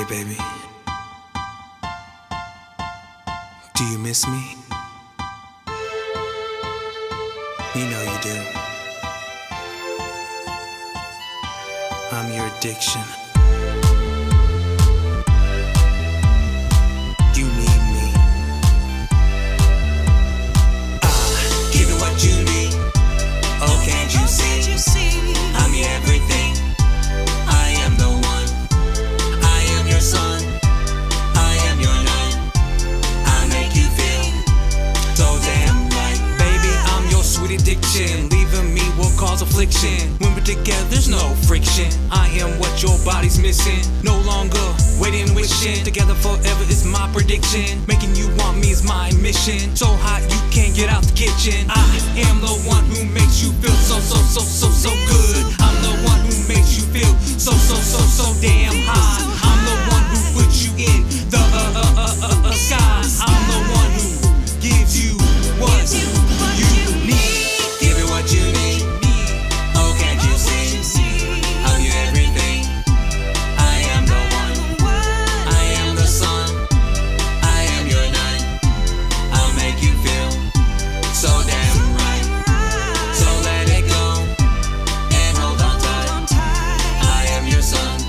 baby. Do you miss me? You know you do. I'm your addiction. You need me. Give me what you need. Oh, can't you see? I'm your everything. I am the one. I am your son. I am your none. I make you feel so damn right. Baby, I'm your sweet addiction. Leaving me will cause affliction. When we're together, there's no friction. I am what your body's missing. No longer waiting, wishing. Together forever is my prediction. Making you want me is my mission. So hot you can't get out the kitchen. I am the one who makes you feel so good. I'm the one who makes you feel so damn high. I'm the one who puts you in the sky. I'm the one who gives you what you need. Give me what you need. Oh, can't you see? I'm your everything. I am the one. I am the sun. I am your none. I'll make you feel so damn right. So let it go and hold on tight. I am your son.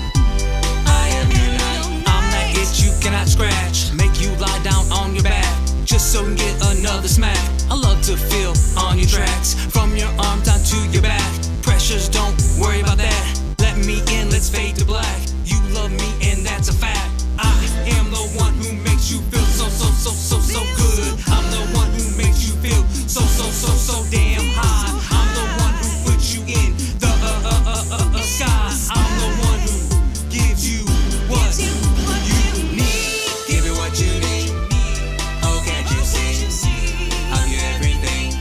I am your none. I'm that itch you cannot scratch. Make you lie down on your back just so you can get another smack. I love to feel on your tracks, from your arm down to your back. Pressures, don't worry about that. Let me in, let's fade to black. You love me and that's a fact. I am the one who makes you feel so good. I'm the one who makes you feel so damn high. I'm the one who puts you in the sky. I'm the one who gives you what you need. Give me what you need. Oh, can't you see? I'm your everything.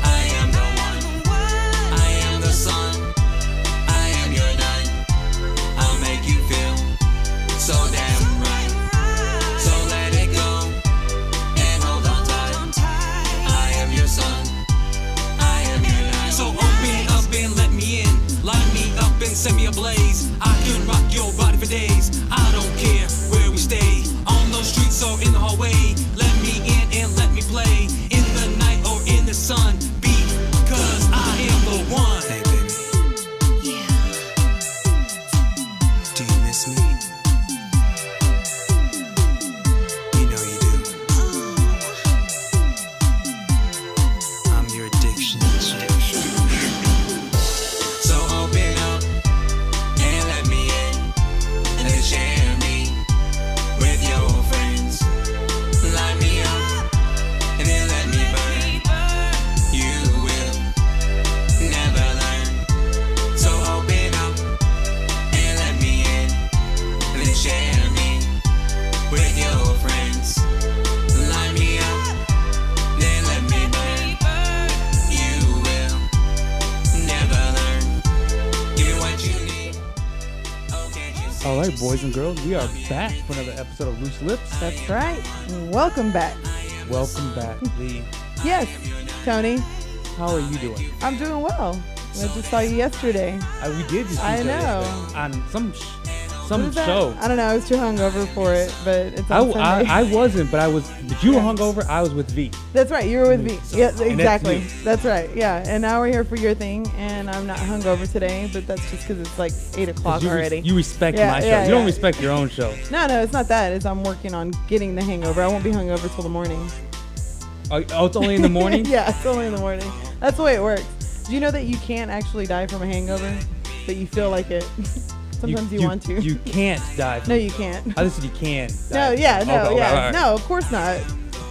I am the one. I am the sun. I am your none. I'll make you feel so damn right. So let it go and hold on tight. I am your son. I am your none. So open up and let me in. Light me up and set me ablaze. I can rock your body for days. I don't care where we stay. On those streets or in the hallway. Let me in and let me play. In the night or in the sun. Because I am the one. Hey baby. Yeah. Do you miss me? You know you do. I'm your addiction. So open up and let me in. And then share me with your friends. Light me up and then let me burn. You will never learn. So open up and let me in. And then share me with your friends. Light me up, then let me burn. You will never learn. Give me what you need. Oh, can't you see? All right, boys and girls, we are back for another episode of Loose Lips. That's right. Welcome back. Welcome back, Lee. Yes, Tony. How are you doing? I'm doing well. I just saw you yesterday. We did just I see each other know. yesterday on some What was that? show. I don't know. I was too hungover for it, but it's on Sunday. I wasn't, but you were hungover. I was with V. That's right. You were with me. Yeah, that's exactly. you. That's right. Yeah. And now we're here for your thing, and I'm not hungover today, but that's just because it's like 8 o'clock already. You respect Yeah, my show. yeah, You don't yeah. respect your own show. No, it's not that. It's I'm working on getting the hangover. I won't be hungover till the morning. Oh, it's only in the morning? Yeah, it's only in the morning. That's the way it works. Do you know that you can't actually die from a hangover, but you feel like it? Sometimes you want to. You can't die. No, you can't. I listened. You can. No, yeah, no, Okay, yeah. all right. No, of course not.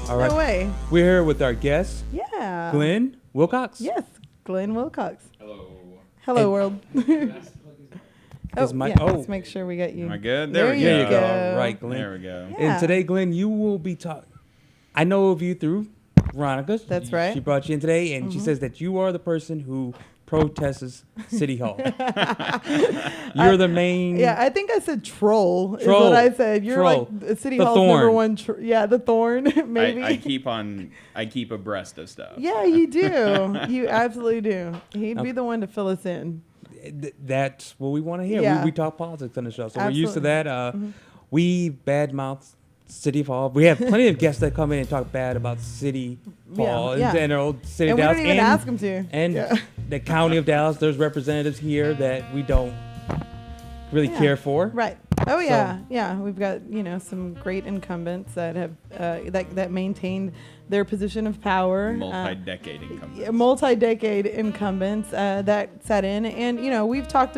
All right. No way. We're here with our guest, Yeah. Glynn Wilcox. Yes, Glynn Wilcox. Hello. Hello, And- world. Is my- yeah, oh. let's make sure we got you. Am I good? There There we you There you go. go. All right, Glynn. There we go. Yeah. And today, Glynn, you will be talking. I know of you through Veronica. That's right. She brought you in today, and she says that you are the person who protests City Hall. You're the main. Yeah, I think I said troll, is Troll. what I said. You're Troll. like City The Hall's thorn. number one. Yeah, the thorn, maybe. I keep abreast of stuff. Yeah, you do. You absolutely do. He'd be the one to fill us in. That's what we want to hear. Yeah. We talk politics on the show, so we're used to Absolutely. that. we badmouth City Hall. We have plenty of guests that come in and talk bad about City Hall and our old city And of we Dallas. don't even ask them to. And the county of Dallas, there's representatives here that we don't really care for. Right. Oh yeah, yeah. We've got some great incumbents that have that maintained their position of power. Multi-decade incumbents. Multi-decade incumbents that sat in, and we talk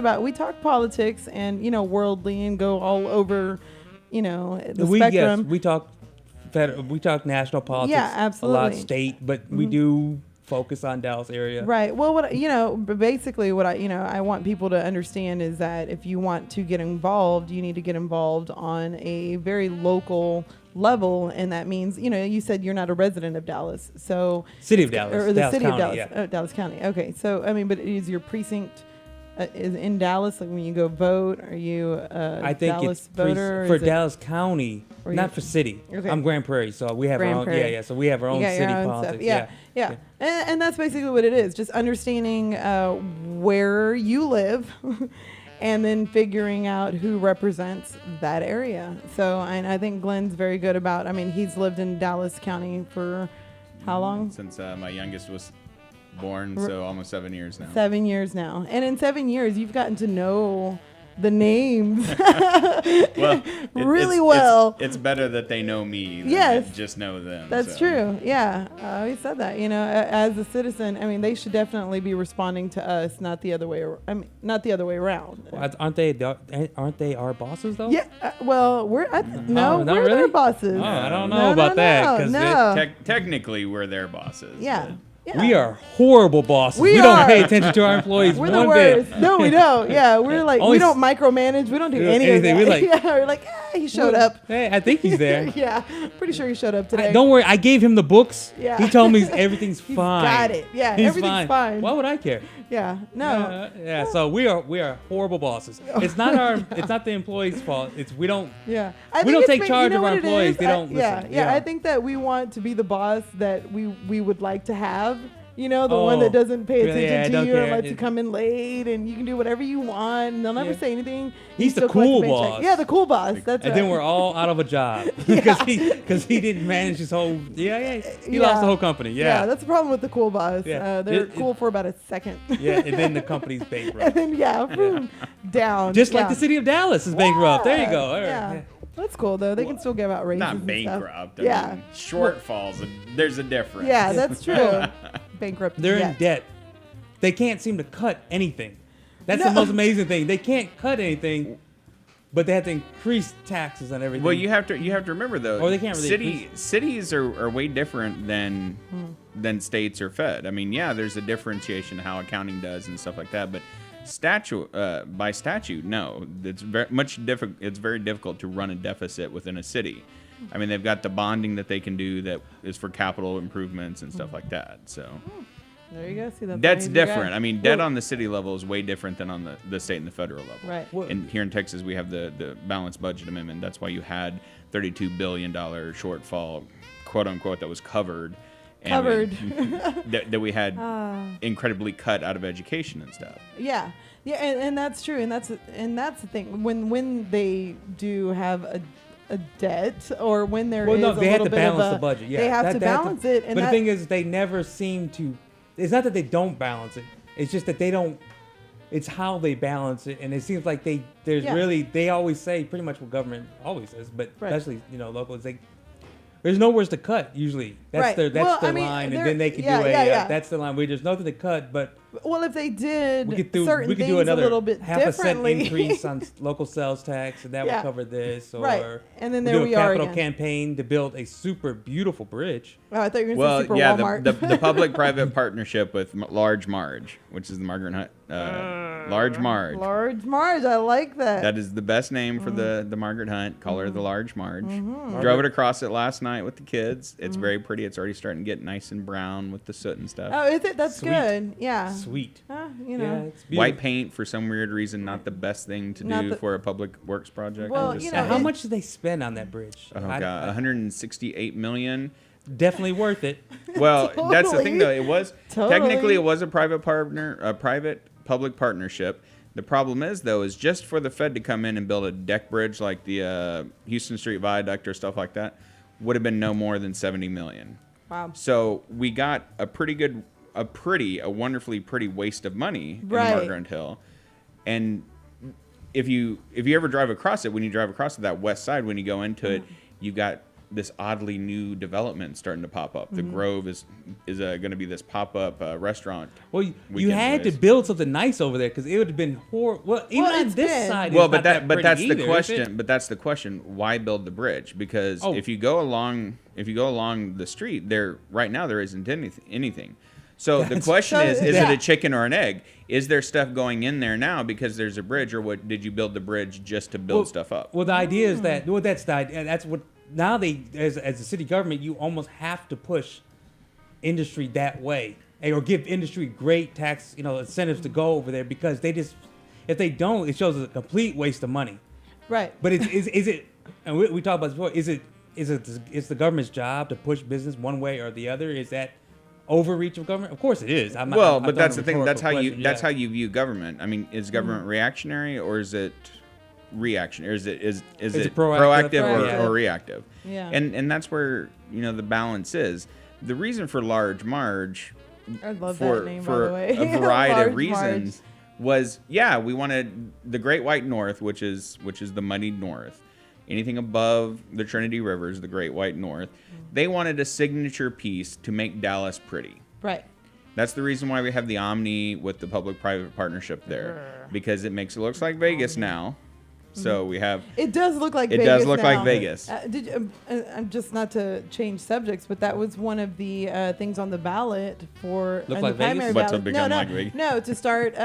politics and worldly and go all over the spectrum. Yes, we talk national politics. Yeah, absolutely. A lot state, but we do focus on Dallas area. Right. Well, basically what I want people to understand is that if you want to get involved, you need to get involved on a very local level, and that means you said you're not a resident of Dallas, so City of Dallas, or the Dallas city County, of Dallas, yeah. Dallas County. Okay, so but is your precinct is in Dallas? Like when you go vote, are you I think Dallas it's voter for Dallas County, Or not you- for city. Okay. I'm Grand Prairie, so we have Grand our own. Prairie. So we have our own You got your city own politics. stuff. Yeah. And that's basically what it is. Just understanding where you live and then figuring out who represents that area. So I think Glenn's very good about, he's lived in Dallas County for how long? Since my youngest was born, so almost 7 years now. 7 years now. And in 7 years, you've gotten to know the names Well, really well. It's better that they know me than Yes. just know them. That's so. true. Yeah. I always said that, as a citizen, they should definitely be responding to us, not the other way. Not the other way around. Well, aren't they our bosses though? Yeah. Well, we're not we're really? their bosses. Oh, I don't know about that, 'cause No. Technically, we're their bosses. Yeah. but- Yeah. We are horrible bosses. We We don't are. pay attention to our employees We're the one worst. bit. No, we don't. Yeah, we're like Only we don't micromanage. We don't do do any anything. of that. We're like- yeah, we're like, he showed up. Hey, I think he's there. Yeah, pretty sure he showed up today. Don't worry, I gave him the books. Yeah. He told me everything's He's fine. got it. Yeah, He's everything's fine. Why would I care? Yeah, no. Yeah. So we are horrible bosses. It's not the employees' fault. It's we don't. Yeah, We don't take charge of our employees. They don't Yeah, listen. yeah. Yeah. I think that we want to be the boss that we would like to have. The one Oh, that doesn't pay really? attention Yeah, I to don't you and care. lets you come in late, and you can do whatever you want, and they'll never Yeah. say anything. You He's the still collect cool a paycheck. boss. Yeah, the cool boss. That's And right. then we're all out of a job because he didn't manage his whole. He lost the whole company. Yeah. that's the problem with the cool boss. Yeah. They're It- cool for about a second. Yeah, and then the company's and bankrupt. then boom, down. Just like Yeah. the city of Dallas is bankrupt. There you go. All right. Yeah. That's cool though. They can still give out raises. Not and bankrupt. Stuff. I mean, shortfalls. There's a difference. Yeah, that's true. Bankrupt. They're in yet. debt. They can't seem to cut anything. That's No. the most amazing thing. They can't cut anything, but they have to increase taxes on everything. Well, you have to remember though. Or they can't really cities are way different than states or Fed. I mean, yeah, there's a differentiation how accounting does and stuff like that, but by statute, no, it's It's very difficult to run a deficit within a city. I mean, they've got the bonding that they can do that is for capital improvements and stuff like that. So There you go. See, that's that's why he's your different. guy. I mean, debt on the city level is way different than on the state and the federal level. Right. Well- And here in Texas, we have the balanced budget amendment. That's why you had $32 billion shortfall, quote unquote, that was covered. And Covered. that we had incredibly cut out of education and stuff. Yeah, and that's true, and that's the thing. When they do have a debt, or when there is Well, no, a they have little to bit balance of the budget. Yeah, they have to balance it. And but the that- thing is, they never seem to. It's not that they don't balance it. It's just that they don't. It's how they balance it, and it seems like they always say pretty much what government always says, but Right. especially local is there's nowhere to cut usually. That's Right. their Well, their I mean, line, there- and then they can yeah, do yeah. that's the line where there's nothing to cut, but well, if they did we could do things another a little bit half a cent differently, increase on local sales tax, and that Yeah. would cover this. Or Right. And then we there do we a are capital again. campaign to build a super beautiful bridge. Oh, I thought you were going to Well, say Super yeah, Walmart. the public-private partnership with Large Marge, which is the Margaret Hunt, Large Marge. Large Marge, I like that. That is the best name for Mm-hmm. the Margaret Hunt. Call her the Large Marge. Drove it across it last night with the kids. It's Mm-hmm. very pretty. It's already starting to get nice and brown with the soot and stuff. Oh, is it? That's Sweet. good. Yeah. Sweet. You know. Yeah, it's beautiful. White paint, for some weird reason, not the best thing to Not do the- for a public works project. Well, I'm just you saying. know, How much did they spend on that bridge? Oh god, 168 million. Definitely worth it. Well, that's the Totally. thing though. It was Totally. technically it was a private public partnership. The problem is, though, is just for the Fed to come in and build a deck bridge like the Houston Street Viaduct or stuff like that would have been no more than $70 million. Wow. So we got a wonderfully pretty waste of money in Margaret Hill. And if you ever drive across it, when you drive across that west side, when you go into it, you've got this oddly new development starting to pop up. The Grove is going to be this pop-up restaurant. Well, you had to build something nice over there because it would have been horrible. Well, even on this side, well, but that's the question. But that's the question. Why build the bridge? Because if you go along the street, right now there isn't anything. So the question is it a chicken or an egg? Is there stuff going in there now because there's a bridge, or what? Did you build the bridge just to build stuff up? Well, the idea is that that's the idea. That's what now as a city government, you almost have to push industry that way, or give industry great tax incentives to go over there, because if they don't, it shows a complete waste of money. Right. But is it? And we talked about this before. Is the government's job to push business one way or the other? Is that overreach of government? Of course it is. But that's the thing. That's how you view government. I mean, is government reactionary, or is it reactionary? Is it proactive or reactive? Yeah. And that's where the balance is. The reason for Large Marge, I love that name, by for the way. a variety Large of reasons, was we wanted the Great White North, which is the muddied north. Anything above the Trinity Rivers, the Great White North, they wanted a signature piece to make Dallas pretty. Right. That's the reason why we have the Omni with the public-private partnership there, because it looks like Vegas now. So we have. It does look like Vegas. It does look now. like Vegas. I'm just not to change subjects, but that was one of the things on the ballot for Look the like primary Vegas? What, to ballot. become like Vegas? No, to start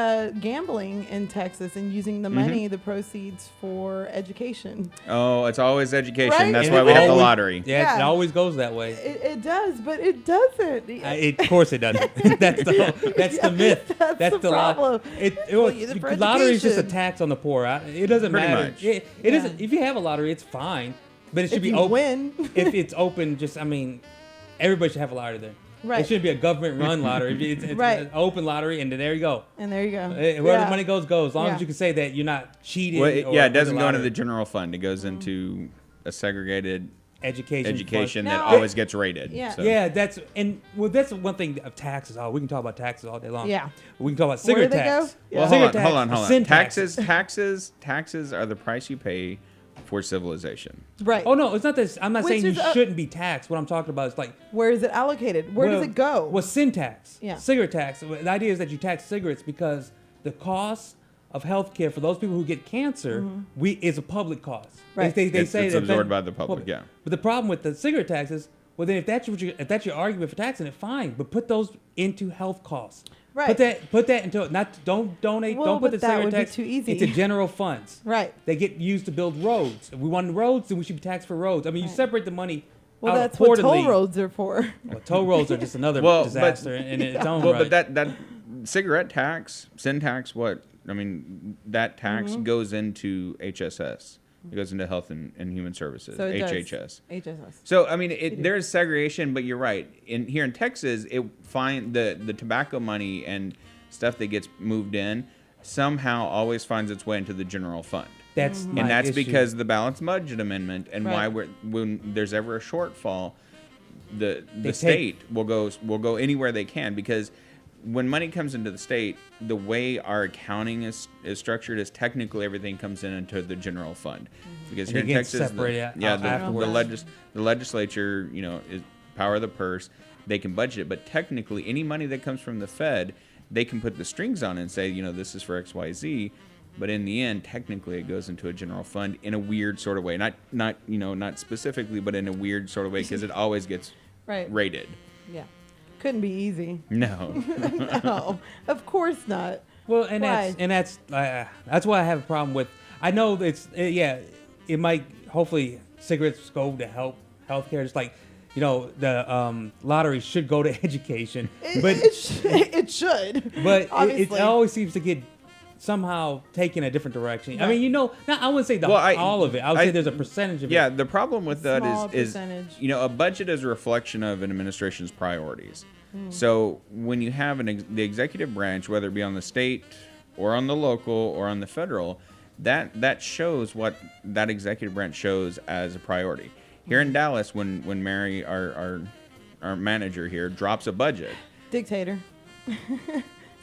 gambling in Texas and using the money, the proceeds for education. Oh, it's always education. Right? That's And why it we have the always- lottery. Yeah, it always goes that way. It does, but it doesn't. Of course it doesn't. That's the myth. That's the lie. problem. Lottery is just a tax on the poor. It doesn't Pretty matter. much. It doesn't. If you have a lottery, it's fine, but it should If be you open. win. If it's open, everybody should have a lottery there. Right. It shouldn't be a government-run lottery. It's Right. an open lottery, and then there you go. And there you go. Where the money goes. As long as you can say that you're not cheating. Well, it doesn't with go into lottery. the general fund. It goes into a segregated education that No. always gets rated. Yeah. So. Yeah, that's one thing of taxes. Oh, we can talk about taxes all day long. Yeah. We can talk about Where do cigarette they tax. go? Yeah. Well, Cigarette hold on. tax, sin Taxes are the price you pay for civilization. Right. Oh no, it's not this. I'm not Which saying you is shouldn't be taxed. What I'm talking about is like Where is it allocated? Where does it go? Well, sin tax. Yeah. Cigarette tax. The idea is that you tax cigarettes because the cost of healthcare for those people who get cancer is a public cost. Right. They It's say that absorbed by the public. Yeah. But the problem with the cigarette tax is, well, then if that's your argument for taxing it, fine. But put those into health costs. Right. Put that into don't donate. Well, Don't put but the that cigarette would be tax too easy. into general funds. Right. They get used to build roads. If we want roads, then we should be taxed for roads. I mean, you separate the money. Well, out that's what quarterly. toll roads are for. Well, toll roads are just another Well, disaster in its own Well, right. but that cigarette tax, sin tax, that tax goes into HSS. It goes into Health and Human Services, So it does. HHS. HSS. So I mean, there is segregation, but you're right. Here in Texas, the tobacco money and stuff that gets moved in somehow always finds its way into the general fund. That's my And that's issue. because of the balanced budget amendment, and Right. why when there's ever a shortfall, the They state will go anywhere they can, because when money comes into the state, the way our accounting is structured is technically everything comes into the general fund, because And here it in gets Texas, separated out afterwards. the legislature, is power of the purse. They can budget it, but technically any money that comes from the Fed, they can put the strings on and say, this is for XYZ. But in the end, technically, it goes into a general fund in a weird sort of way. Not specifically, but in a weird sort of way, because it always gets Right. rated. Yeah. Couldn't be easy. No. No, of course not. Well, and Why? that's why I have a problem with. I know it might hopefully cigarettes go to healthcare, just like the lottery should go to education, but It should. but it obviously. always seems to get somehow taken a different direction. I Right. mean, I wouldn't say all of it. I would say there's a percentage of Yeah, it. the problem with that Small is percentage. a budget is a reflection of an administration's priorities. So when you have the executive branch, whether it be on the state or on the local or on the federal, that shows what that executive branch shows as a priority. Here in Dallas, when Mary, our manager here, drops a budget, Dictator.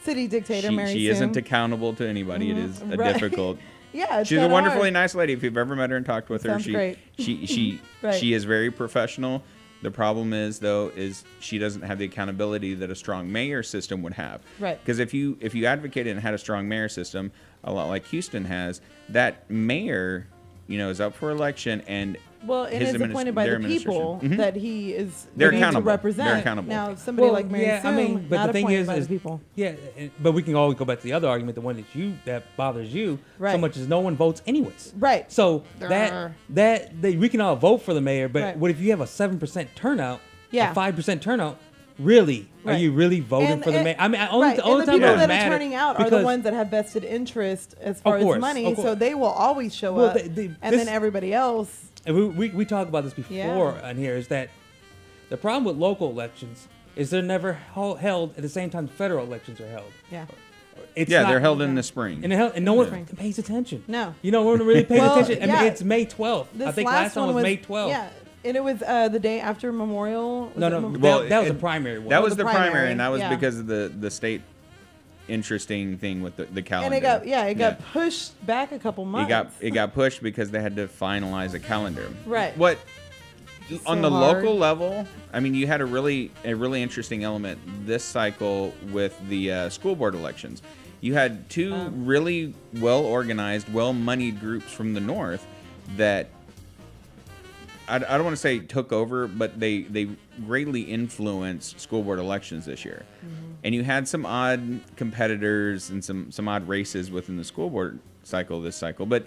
City dictator, Mary she Sue. isn't accountable to anybody. It is a Right. difficult. Yeah, it's She's a kinda wonderfully hard. nice lady. If you've ever met her and talked with her, Sounds great. she Right. she is very professional. The problem is though is she doesn't have the accountability that a strong mayor system would have. Right. Because if you advocated and had a strong mayor system, a lot like Houston has, that mayor, is up for election and Well, and his it's appointed by their the people administration. Mhm. that he is They're going to accountable. represent. They're accountable. Now, somebody like Mary Sue, but not the thing appointed is, by the people. yeah, but we can always go back to the other argument, the one that bothers you so Right. much is no one votes anyways. Right. So Durr. we can all vote for the mayor, but Right. what if you have a 7% turnout, Yeah. a 5% turnout? Really, are Right. you really voting for the mayor? I mean, only right. the only and the time it people would that matter are turning out are the because- ones that have vested interest as far course, as money, of course. so they will always show Well, up, and and this- then everybody else. And we talked about this before Yeah. on here, is that the problem with local elections is they're never held at the same time federal elections are held. Yeah. It's yeah, not- they're held in the spring. And, and no one Spring. pays attention. No. No one really pays Well, attention. I yeah. mean, it's May 12th. I This think last time one was May 12th. Yeah, and it was the day after Memorial. Was No, it no. Mem- Well, that was a it- primary one. That was the the primary, primary, and that was yeah. because of the state interesting thing with the calendar. and it got pushed back a couple months. It got pushed because they had to finalize a calendar. Right. What on so the hard. local level? I mean, you had a really interesting element this cycle with the school board elections. You had two really well organized, well moneyed groups from the north that I don't want to say took over, but they greatly influenced school board elections this year. And you had some odd competitors and some odd races within the school board this cycle. But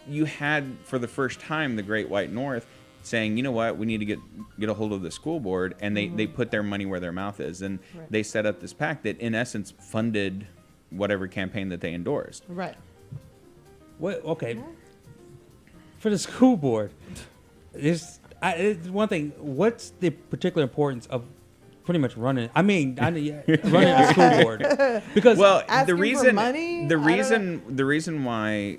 you had, for the first time, the Great White North saying, you know what, we need to get a hold of the school board. And they put their money where their mouth is. And Right. they set up this pact that, in essence, funded whatever campaign that they endorsed. Right. Okay. For the school board, it's one thing. What's the particular importance of pretty much running? running the school board, because Well, Asking the for reason money? the I don't reason the reason why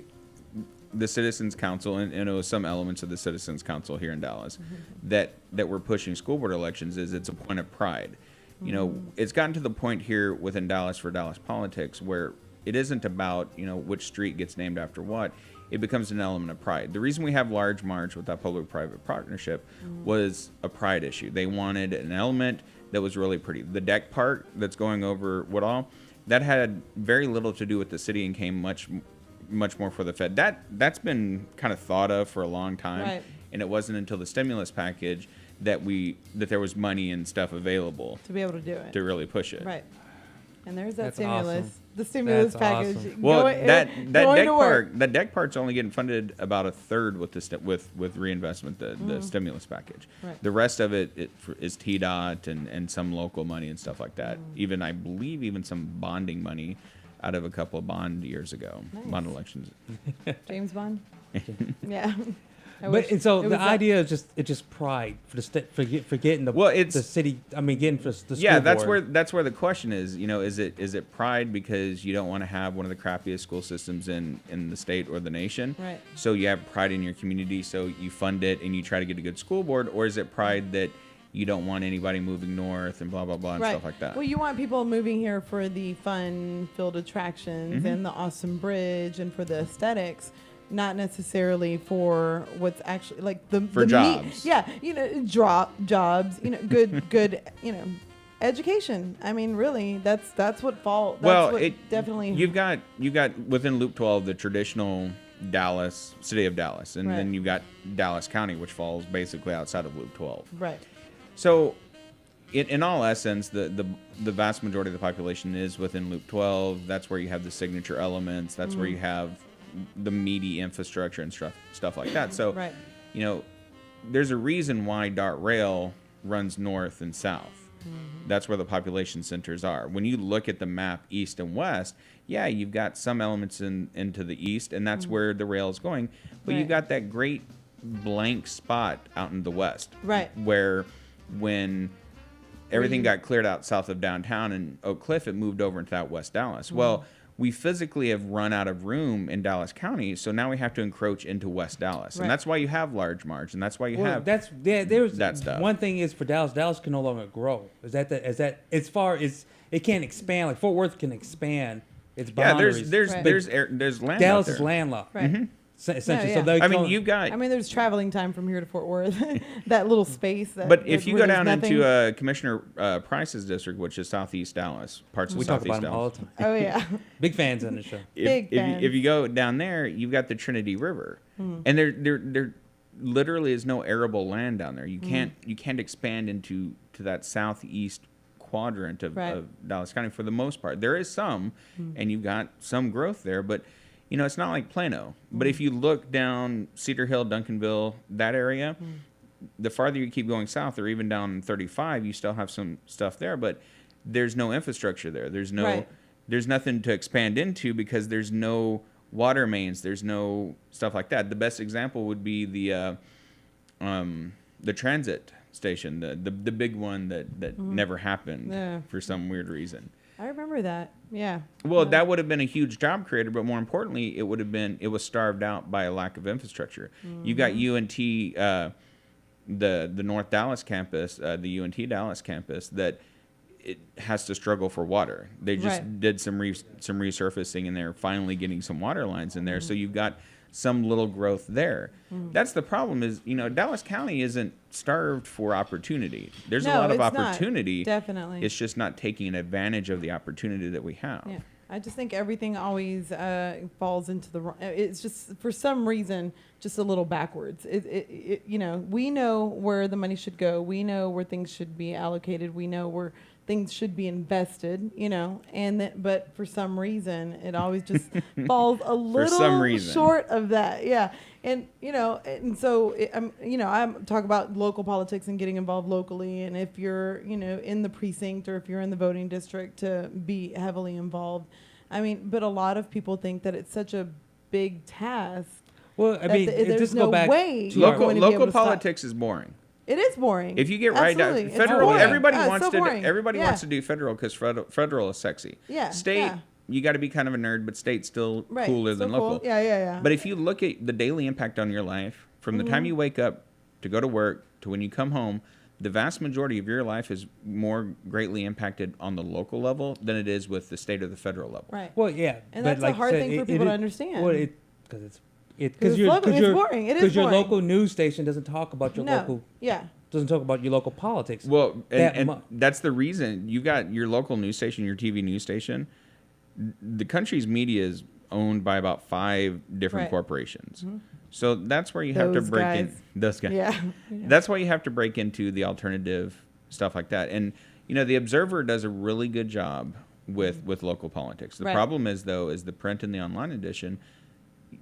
the Citizens Council and it was some elements of the Citizens Council here in Dallas that were pushing school board elections is it's a point of pride. You know, it's gotten to the point here within Dallas for Dallas politics where it isn't about, which street gets named after what. It becomes an element of pride. The reason we have Large March with that public-private partnership was a pride issue. They wanted an element that was really pretty. The deck park that's going over Woodall, that had very little to do with the city and came much more for the Fed. That's been kind of thought of for a long time, Right. and it wasn't until the stimulus package that there was money and stuff available To be able to do it. to really push it. Right. And there's that That's stimulus. awesome. The stimulus That's package. awesome. Well, Going- that going deck to work. park, that deck part's only getting funded about a third with with reinvestment, the stimulus package. Right. The rest of it is TDOT and some local money and stuff like that. Even I believe even some bonding money out of a couple of bond years ago, Nice. bond elections. James Bond. Yeah. I But wish and so it the was that- idea is just pride for for getting the Well, it's- the city. I mean, getting for the school Yeah, that's board. where the question is. Is it pride because you don't want to have one of the crappiest school systems in the state or the nation? Right. So you have pride in your community, so you fund it and you try to get a good school board, or is it pride that you don't want anybody moving north and blah blah blah and right. stuff like that? Well, you want people moving here for the fun-filled attractions Mm-hmm. and the awesome bridge and for the aesthetics, not necessarily for what's actually like the For the jobs. Yeah, jobs. Good. Education. I mean, really, that's what fall. That's what definitely. you've got within Loop 12 the traditional Dallas city of Dallas, and Right. then you've got Dallas County, which falls basically outside of Loop 12. right. So, in all essence, the vast majority of the population is within Loop 12. That's where you have the signature elements. That's where you have the meaty infrastructure and stuff like that. So, Right. there's a reason why Dart Rail runs north and south. That's where the population centers are. When you look at the map east and west, yeah, you've got some elements into the east, and that's where the rail is going. But Right. you've got that great blank spot out in the west. Right. Where when everything got cleared out south of downtown and Oak Cliff, it moved over into that West Dallas. Well, we physically have run out of room in Dallas County, so now we have to encroach into West Dallas, Right. and that's why you have large marge, and that's why you have there's that stuff. One thing is for Dallas can no longer grow. Is that as far as it can't expand, like Fort Worth can expand its boundaries. there's Right. there's land. Dallas out is there. landlocked. Right. Essentially, Yeah, so yeah. they I mean, don't- you've got. I mean, there's traveling time from here to Fort Worth. That little space. But if you where go there's down nothing. into Commissioner Price's district, which is Southeast Dallas, parts of we talk Southeast about them all Dallas. the time. Oh yeah. Big fans on the show. Big If you go down there, you've got the Trinity River, and there literally is no arable land down there. You can't expand into that southeast quadrant of, Right. of Dallas County for the most part. There is some, and you've got some growth there, but it's not like Plano. But if you look down Cedar Hill, Duncanville, that area, the farther you keep going south, or even down 35, you still have some stuff there, but there's no infrastructure there. There's Right. nothing to expand into because there's no water mains. There's no stuff like that. The best example would be the transit station, the big one that never happened Yeah. for some weird reason. I remember that. Yeah. Well, Yeah. that would have been a huge job creator, but more importantly, it was starved out by a lack of infrastructure. You got UNT, the North Dallas campus, the UNT Dallas campus, that it has to struggle for water. They just Right. did some resurfacing, and they're finally getting some water lines in there. So you've got some little growth there. That's the problem. Is Dallas County isn't starved for opportunity. There's a No, lot of it's not. opportunity. Definitely. It's just not taking advantage of the opportunity that we have. Yeah, I just think everything always falls into the wrong. It's just for some reason just a little backwards. We know where the money should go. We know where things should be allocated. We know where things should be invested. But for some reason it always just falls a little some reason. short of that. Yeah. And so I'm talking about local politics and getting involved locally, and if you're in the precinct or if you're in the voting district, to be heavily involved. I mean, but a lot of people think that it's such a big task. Well, I mean, there's just no go back way to you're our- going to be able Local to stop. politics is boring. It is boring. If you get right down, Absolutely. It's federal, boring. everybody Yeah, it's wants so to. boring. Everybody Yeah. wants to do federal because federal is sexy. Yeah, State, yeah. you got to be kind of a nerd, but state's still Right. cooler So than cool. local. Yeah. But if you look at the daily impact on your life, from the time you wake up to go to work to when you come home, the vast majority of your life is more greatly impacted on the local level than it is with the state or the federal level. Right. Well, yeah, And but that's a like hard I said, thing for people to understand. Well, because it's local- it's boring. It is because your boring. local news station doesn't talk about your No. local Yeah. doesn't talk about your local politics. Well, That and mu- that's the reason you got your local news station, your TV news station. The country's media is owned by about 5 different Right. corporations. So that's where you have to Those break in. guys. Those guys. Yeah. That's why you have to break into the alternative stuff like that. And the Observer does a really good job with local politics. The Right. problem is though is the print and the online edition.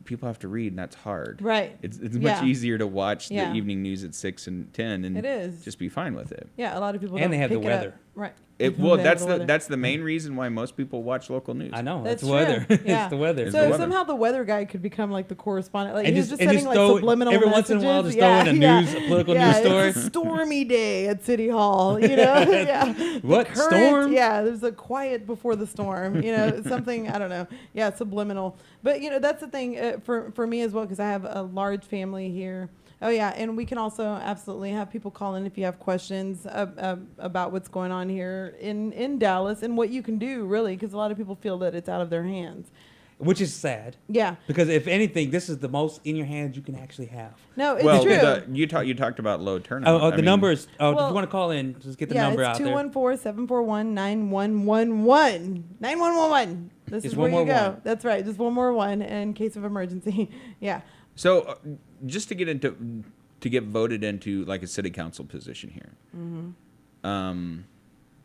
People have to read, and that's hard. Right. It's much Yeah. easier to watch Yeah. the evening news at 6 and 10 and It is. just be fine with it. Yeah. A lot of people And don't they have the pick it up. weather. Right. Well, They have that's the weather. that's the main reason why most people watch local news. I know That's it's weather. true. Yeah. It's the weather. It's So the weather. somehow the weather guy could become like the correspondent. Like And he's just- just and sending just like throw- subliminal every messages. once in a while just throw in a news- a political news story. It's a stormy day at City Hall. Yeah. What? The Storm? Yeah, there's a quiet before the storm. Something I don't know. Yeah, subliminal. But that's the thing for me as well, because I have a large family here. Oh yeah, and we can also absolutely have people call in if you have questions about what's going on here in Dallas and what you can do, really, because a lot of people feel that it's out of their hands. Which is sad. Yeah. Because if anything, this is the most in your hands you can actually have. No, it's well, true. you talked about low turnout. Oh, I the mean, number is. Oh, if Well, you want to call in, just get the yeah, number it's out there. 214-741-9111. 9111. This Just is where one you more go. one. That's right. Just one more one in case of emergency. Yeah. So, just to get voted into like a city council position here,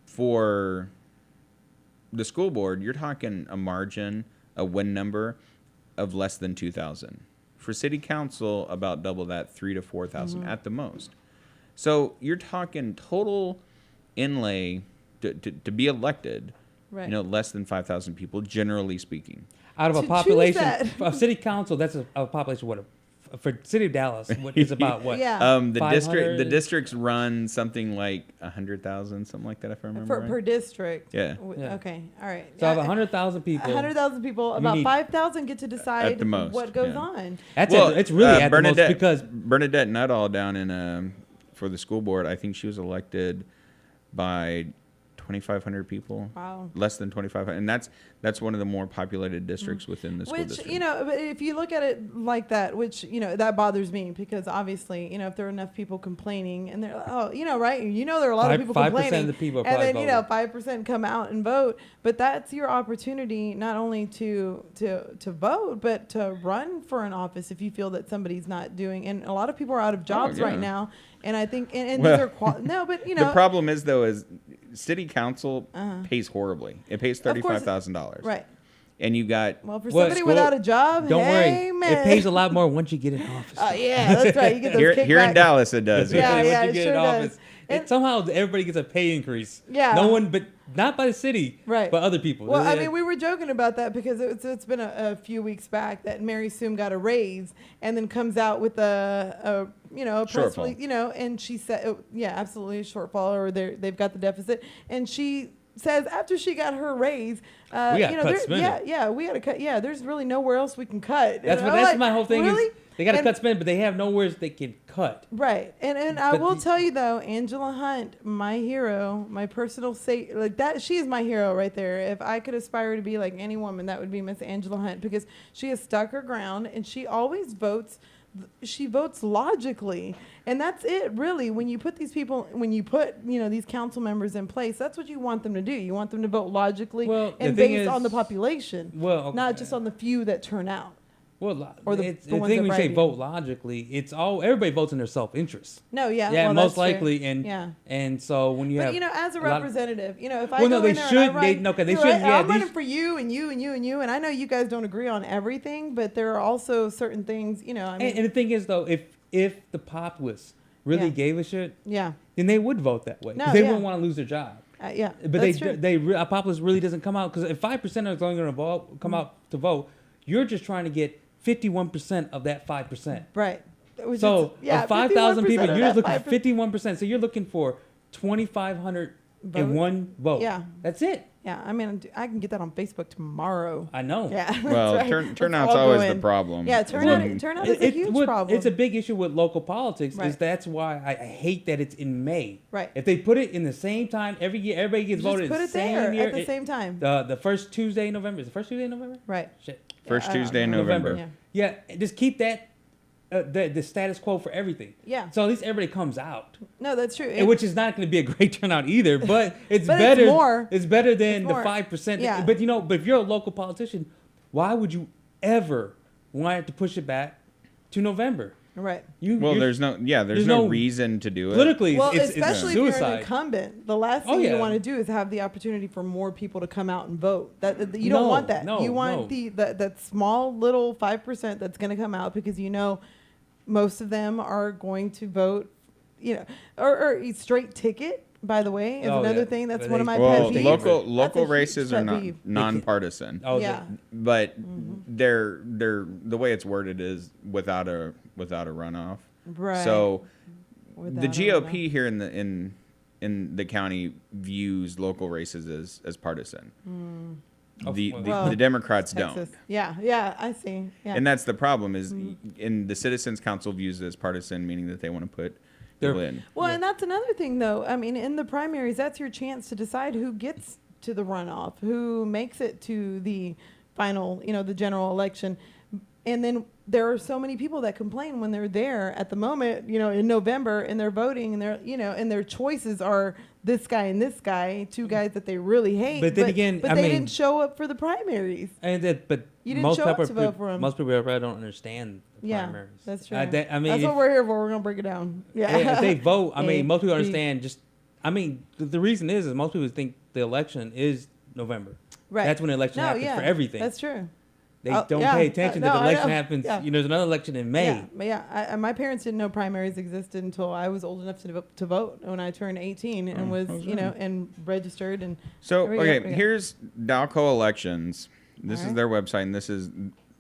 for the school board, you're talking a margin, a win number of less than 2,000. For city council, about double that, 3,000 to 4,000 at the most. So you're talking total inlay to be elected. Right. Less than 5,000 people, generally speaking. Out of To a choose population, that. a city council, that's a population, what, for city of Dallas, it's about what? Yeah. The 500? districts run something like 100,000, something like that, if I remember right. Per district. Yeah. Yeah. Okay. All right. So out of 100,000 people, 100,000 people, you about need- 5,000 get to decide the most, what goes yeah. on. it's really at the most because Bernadette Nuttall down in for the school board, I think she was elected by 2,500 people. Wow. Less than 2,500, and that's one of the more populated districts within the school Which, district. but if you look at it like that, which, that bothers me because obviously, if there are enough people complaining and they're like, oh, right? There are a lot of people 5% complaining. of the people are and then, probably 5% come out and vote. But that's your opportunity not only to vote, but to run for an office if you feel that somebody's not doing. And a lot of people are out of jobs yeah. right now. And I think, and Well, these are, no, but, the problem is, though, is city council pays horribly. It pays $35,000. Right. And you got Well, for somebody school- without a job, don't hey, worry, man. it pays a lot more once you get in office. Oh, yeah, that's right. You get those here in kickbacks. Dallas, it does. Yeah, Once yeah, you it get sure in does. office, And- somehow everybody gets a pay increase. Yeah. No one, but not by the city, Right. but other people. Well, I mean, we were joking about that because it's been a few weeks back that Mary Soom got a raise and then comes out with a press Shortfall. release, and she said, absolutely a shortfall, or they've got the deficit, and she says after she got her raise, We gotta cut spending. we got to cut. Yeah, there's really nowhere else we can cut. that's And I'm like, my whole thing really? is they got to And- cut spend, but they have nowhere they can cut. Right. And I But will the- tell you though, Angela Hunt, my hero, my personal like that, she is my hero right there. If I could aspire to be like any woman, that would be Miss Angela Hunt because she has stuck her ground and she always votes. She votes logically. And that's it really. When you put these people, these council members in place, that's what you want them to do. You want them to vote logically Well, and the thing based is- on the population. Well, okay. Not just on the few that turn out. Well, Or the it's, the ones thing that when you say bribe you. vote logically, it's all everybody votes in their self-interest. No, yeah. Yeah, well, most that's true. likely, and Yeah. and so when you But have, as a a lot- representative, if I Well, go no, they in there should- and I they- run, no, 'cause they you're should- right, yeah, I'm running these- for you and you and you and you, and I know you guys don't agree on everything, but there are also certain things, I mean, and the thing is though, if the populace really Yeah. gave a shit, yeah, then they would vote that way No, because they yeah. wouldn't want to lose their job. yeah. But that's true. a populace really doesn't come out because if 5% are only going to come out to vote, you're just trying to get 51% of that 5%. Right. Which So is, yeah, of 5,000 people, 51% of you're just that looking for 5%. 51%. So you're looking for 2,500 Vote? in one vote. Yeah. That's it. Yeah, I mean, I can get that on Facebook tomorrow. I know. Yeah. that's Well, right. turnout's Let's all go always the in. problem. Yeah, turnout is a It- huge what- problem. It's a big issue with local politics. Right. Is that's why I hate that it's in May. Right. If they put it in the same time every year, everybody gets Just voted put the it same there year. at the same time. The first Tuesday in November. Is the first Tuesday in November? Right. Shit. First I don't Tuesday in know. November. Yeah. Yeah. Just keep that the status quo for everything. Yeah. So at least everybody comes out. No, that's true. And which is not going to be a great turnout either, but it's But it's better. more. It's better than It's the more. 5%. Yeah. But if you're a local politician, why would you ever want to push it back to November? Right. Well, there's no reason to do it. Politically, Well, it's especially if you're an suicide. incumbent, the last Oh, thing you yeah. want to do is have the opportunity for more people to come out and vote. That you don't want that. No, you want no. that small little 5% that's going to come out because most of them are going to vote, or a straight ticket. By the way, is Oh, another yeah. thing that's But one of my Well, pet peeves. local That's a huge races are pet not peeve. nonpartisan. Oh, Yeah. But they're the way it's worded is without a runoff. Right. So Without the a GOP here in the county views local races as partisan. The Democrats don't. Texas. Yeah, I see. Yeah. And that's the problem is in the Citizens Council views it as partisan, meaning that they want to put people in. Well, and that's another thing, though. I mean, in the primaries, that's your chance to decide who gets to the runoff, who makes it to the final, the general election. And then there are so many people that complain when they're there at the moment, in November, and they're voting, and and their choices are this guy and this guy, two guys that they really hate. But then again, but I they mean- didn't show up for the primaries. But You didn't most show up people, to vote for 'em. most people probably don't understand the Yeah, primaries. that's true. I mean, that's what we're here for. We're gonna break it down. Yeah. if they vote, I A, mean, most people B. understand. The reason is most people think the election is November. Right. That's when the election happens for everything. That's true. They Oh, don't yeah. pay attention that No, the I election know. happens. Yeah. There's another election in May. Yeah, but yeah, my parents didn't know primaries existed until I was old enough to vote when I turned 18 and was, and registered. And So, there we go, okay, we go. here's Dalco Elections. This All is right. their website, and this is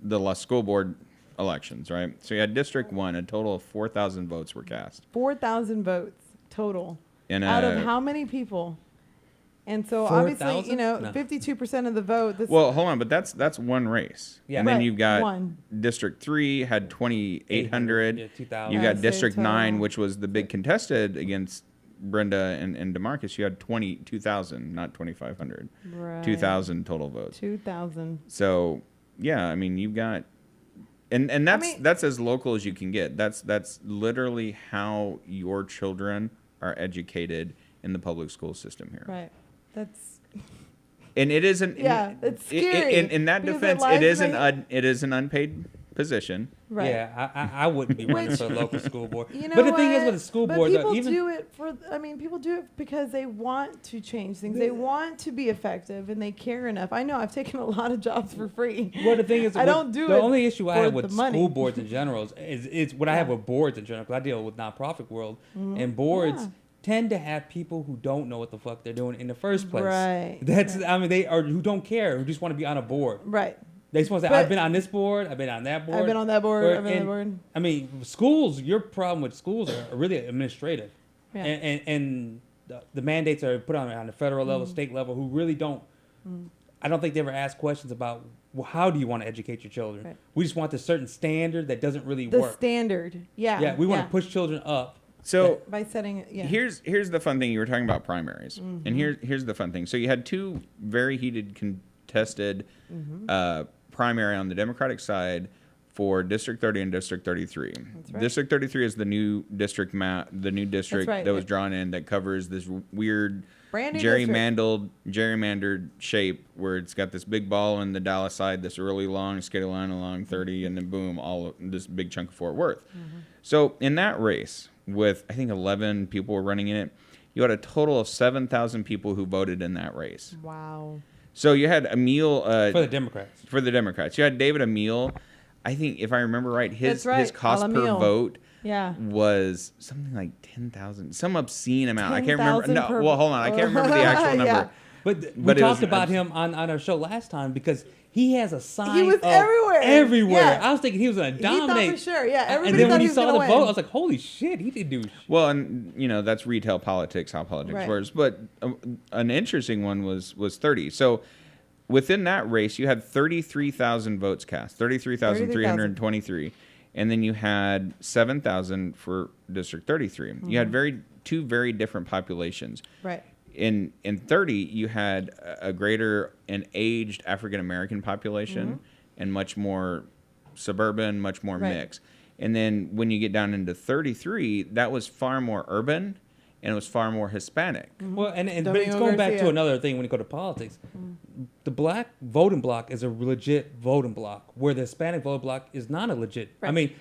the school board elections, right? So you had District 1, a total of 4,000 votes were cast. 4,000 votes total. And, Out of how many people? And so 4,000? obviously, No. 52% of the vote. Well, hold on, but that's one race. Yeah. And then Right, you've got one. District 3 had 2,800. Yeah, 2,000. You I got see, District 9, total. which was the big contested against Brenda and DeMarcus. You had 2,000, not 2,500. Right. 2,000 total votes. 2,000. So, yeah, I mean, you've got... And that's as local as you can get. That's literally how your children are educated in the public school system here. Right. That's And it isn't. Yeah, it's scary, In that because defense, it it is an unpaid position. right. Yeah, I wouldn't be running for a local school board. You know but the thing is what? with the school But board, people even do it for. I mean, people do it because they want to change things. They want to be effective, and they care enough. I know I've taken a lot of jobs for free. well, the thing is, I don't do the it only issue I for have the with money. school boards in general is what I have Yeah. with boards in general. Because I deal with nonprofit world, and boards Yeah. tend to have people who don't know what the fuck they're doing in the first place. Right, That's right. I mean they are who don't care, who just want to be on a board. Right. They just want to say, But- I've been on this board, I've been on that board. I've been on that board. Or- I've been on that and, board. I mean, schools. Your problem with schools are really administrative, Yeah. and the mandates are put on the federal level, state level, who really don't. I don't think they ever ask questions about, well, how do you want to educate your children? Right. We just want this certain standard that doesn't really The work. standard. Yeah. Yeah, we want to push children up. So by setting it. Yeah. here's the fun thing. You were talking about primaries, and here's the fun thing. So you had two very heated contested primary on the Democratic side for District 30 and District 33. right. District 33 is the new district right. that was drawn in that covers this weird Brand new gerrymandered shape where it's got this big ball in the Dallas side, this really long skate line along 30, and then boom, all this big chunk of Fort Worth. So in that race, with I think 11 people were running in it, you had a total of 7,000 people who voted in that race. Wow. So you had Emil For the Democrats. for the Democrats. You had David Emil. I think if I remember right, his That's right, his cost per Emil. vote Yeah. was something like 10,000, some obscene amount. I can't remember. 10,000 No, per- well, hold on. I can't remember the actual number. Yeah. But we But it talked was- about him on our show last time because he has a sign. He was of everywhere. Everywhere. Yeah. I was thinking he was going to He thought dominate. for sure. Yeah. And Everybody then thought when he he was saw the gonna vote, win. I was like, holy shit, he did do shit. Well, and that's retail politics, how politics Right. works. But an interesting one was 30. So within that race, you had 33,000 votes cast, 33,323. And then you had 7,000 for District 33. You had two very different populations. Right. In 30, you had a greater and aged African American population and much more suburban, much more Right. mixed. And then when you get down into 33, that was far more urban and it was far more Hispanic. Well, but it's Domingo going back to Garcia. another thing when you go to politics. The black voting block is a legit voting block, where the Hispanic voting block is not a legit. I Right. mean,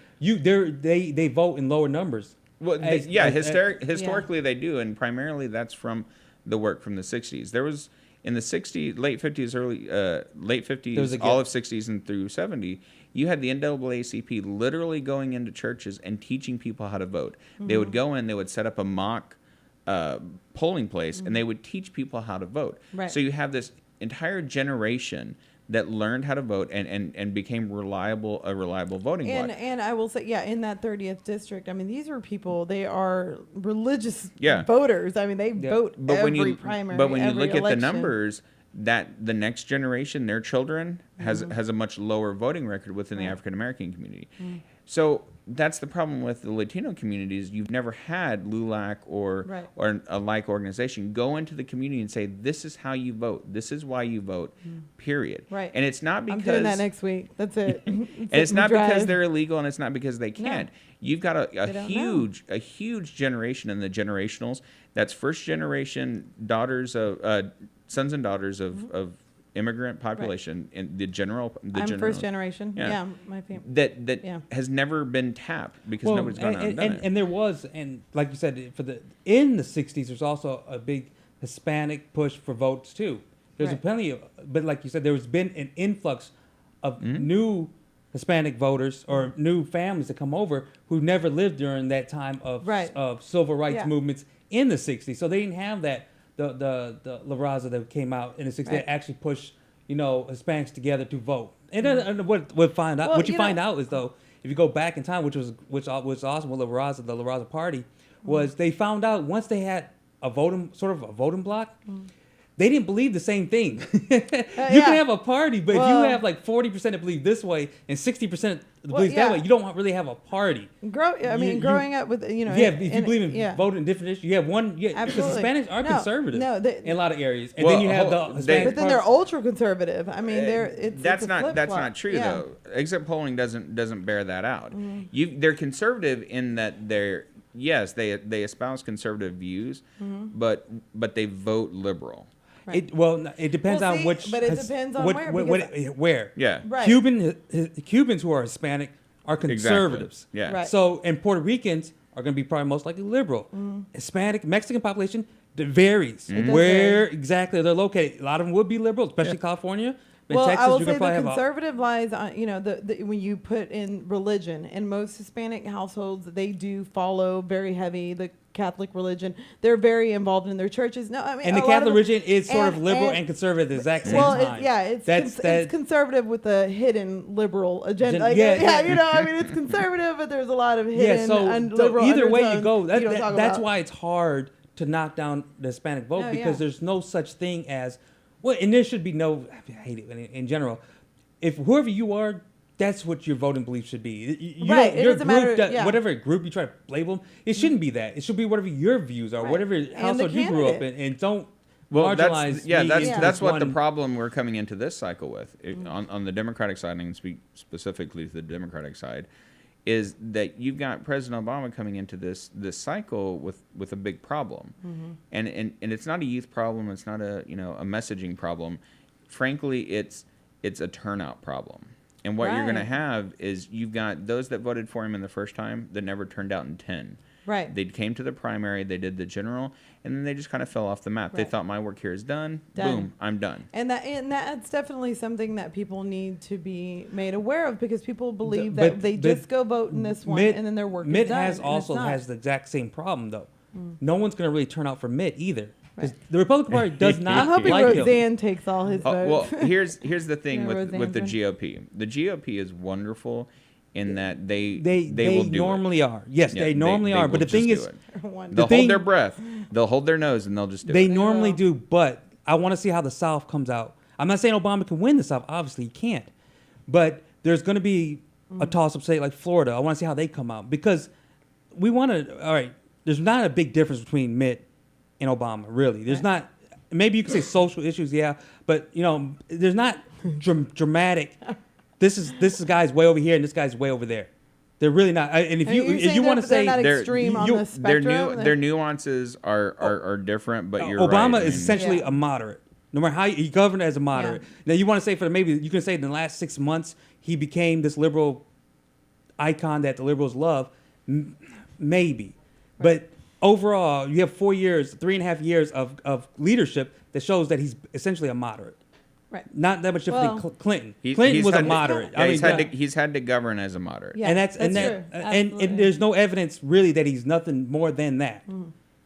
they vote in lower numbers. Well, As- historically they do, and primarily that's from the work from the 60s. There was in the 60s, late 50s, late There was 50s, a all gap. of 60s and through 70, you had the NAACP literally going into churches and teaching people how to vote. They would go in, they would set up a mock polling place, and they would teach people how to vote. Right. So you have this entire generation that learned how to vote and became a reliable voting bloc. And I will say, yeah, in that 30th district, I mean, these are people, they are religious Yeah. voters. I mean, they vote every primary, but when you every look at the election. numbers, that the next generation, their children, has a much lower voting record within the African American community. So that's the problem with the Latino communities. You've never had LULAC or a like organization go into the community and say, this is how you vote. This is why you vote, period. Right. And it's not because... I'm doing that next week. That's it. And it's not because they're illegal, and it's not because they can't. You've got a huge generation in the generationals. That's first generation daughters of sons and daughters of immigrant population in the general. I'm first generation. Yeah, my family. That has never been tapped because nobody's gone out and done it. And there was, and like you said, in the 60s, there's also a big Hispanic push for votes too. There's plenty of, but like you said, there's been an influx of new Hispanic voters or new families that come over who never lived during that time of civil rights movements in the 60s. So they didn't have that. The La Raza that came out in the 60s that actually pushed, Hispanics together to vote. And what you find out is though, if you go back in time, which was awesome with the La Raza party, was they found out once they had a voting block. They didn't believe the same thing. You can have a party, but if you have like 40% that believe this way and 60% that believe that way, you don't really have a party. Growing up with, if you believe in voting in different issues, you have one. Yeah, because Hispanics are conservative in a lot of areas, and then you have the Hispanic. But then they're ultra conservative. I mean, that's not true though. Exit polling doesn't bear that out. They're conservative in that they espouse conservative views, but they vote liberal. Right. It depends on which. But it depends on where. Yeah. Right. Cubans who are Hispanic are conservatives. Exactly. Yeah. Right. So, and Puerto Ricans are going to be probably most likely liberal. Hispanic, Mexican population, it varies where exactly they're located. A lot of them would be liberal, especially California. In Texas, I will you're say gonna the probably conservative lies on, when you put in religion. In most Hispanic households, they do follow very heavy the Catholic religion. They're very involved in their churches. No, I mean, and the Catholic religion is sort of liberal and conservative at the exact same time. It's conservative with a hidden liberal agenda. It's conservative, but there's a lot of hidden liberal. Either way you go, that's why it's hard to knock down the Hispanic vote because there's no such thing as. Well, and there should be no. I hate it in general. If whoever you are, that's what your voting belief should be. Your group, whatever group you try to label them, it shouldn't be that. It should be whatever your views are, whatever household you grew up in, and don't marginalize. That's what the problem we're coming into this cycle with on the Democratic side, and speak specifically to the Democratic side, is that you've got President Obama coming into this cycle with a big problem, and it's not a youth problem, it's not a messaging problem. Frankly, it's a turnout problem. And what you're going to have is you've got those that voted for him in the first time that never turned out in 10. Right. They came to the primary, they did the general, and then they just kind of fell off the map. They thought my work here is done. Boom, I'm done. And that's definitely something that people need to be made aware of because people believe that they just go vote in this one and then their work is done. Mitt has the exact same problem though. No one's going to really turn out for Mitt either. Right. The Republican Party does not I'm hoping like Roseanne him. takes all his votes. Well, here's the thing with the GOP. The GOP is wonderful in that they will do normally it. are. Yes, they normally are. But the thing is, they'll hold their breath, they'll hold their nose, and they'll just do it. They normally do, but I want to see how the South comes out. I'm not saying Obama can win the South. Obviously, he can't. But there's going to be a toss-up state like Florida. I want to see how they come out because we want to. All right, there's not a big difference between Mitt and Obama. Really, there's not. Maybe you can say social issues, but there's not dramatic. This guy's way over here and this guy's way over there. They're really not. And if you want to say they're extreme on the spectrum, their nuances are different. But you're Obama right. is essentially a moderate. No matter how he governed as a moderate. Now you want to say maybe you can say in the last 6 months he became this liberal icon that the liberals love. Maybe, but overall you have 4 years, 3.5 years of leadership that shows that he's essentially a moderate. Right. Not that much different than Clinton. He's was a moderate. He's had to govern as a moderate. Yeah, and that's true. And there's no evidence really that he's nothing more than that.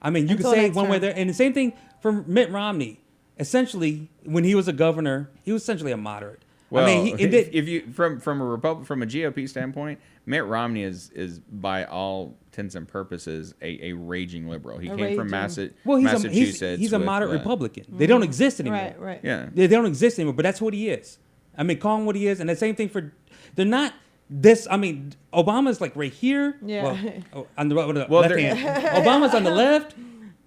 I mean, you can say one way there. And the same thing for Mitt Romney. Essentially, when he was a governor, he was essentially a moderate. Well, I mean, if you from a GOP standpoint, Mitt Romney is by all intents and purposes a raging liberal. He came from Massachusetts. He's a moderate Republican. They don't exist anymore. Right. Yeah. They don't exist anymore. But that's what he is. I mean, call him what he is, and the same thing for. They're not this. I mean, Obama's like right here. Yeah. Well, on the left hand. Obama's on the left.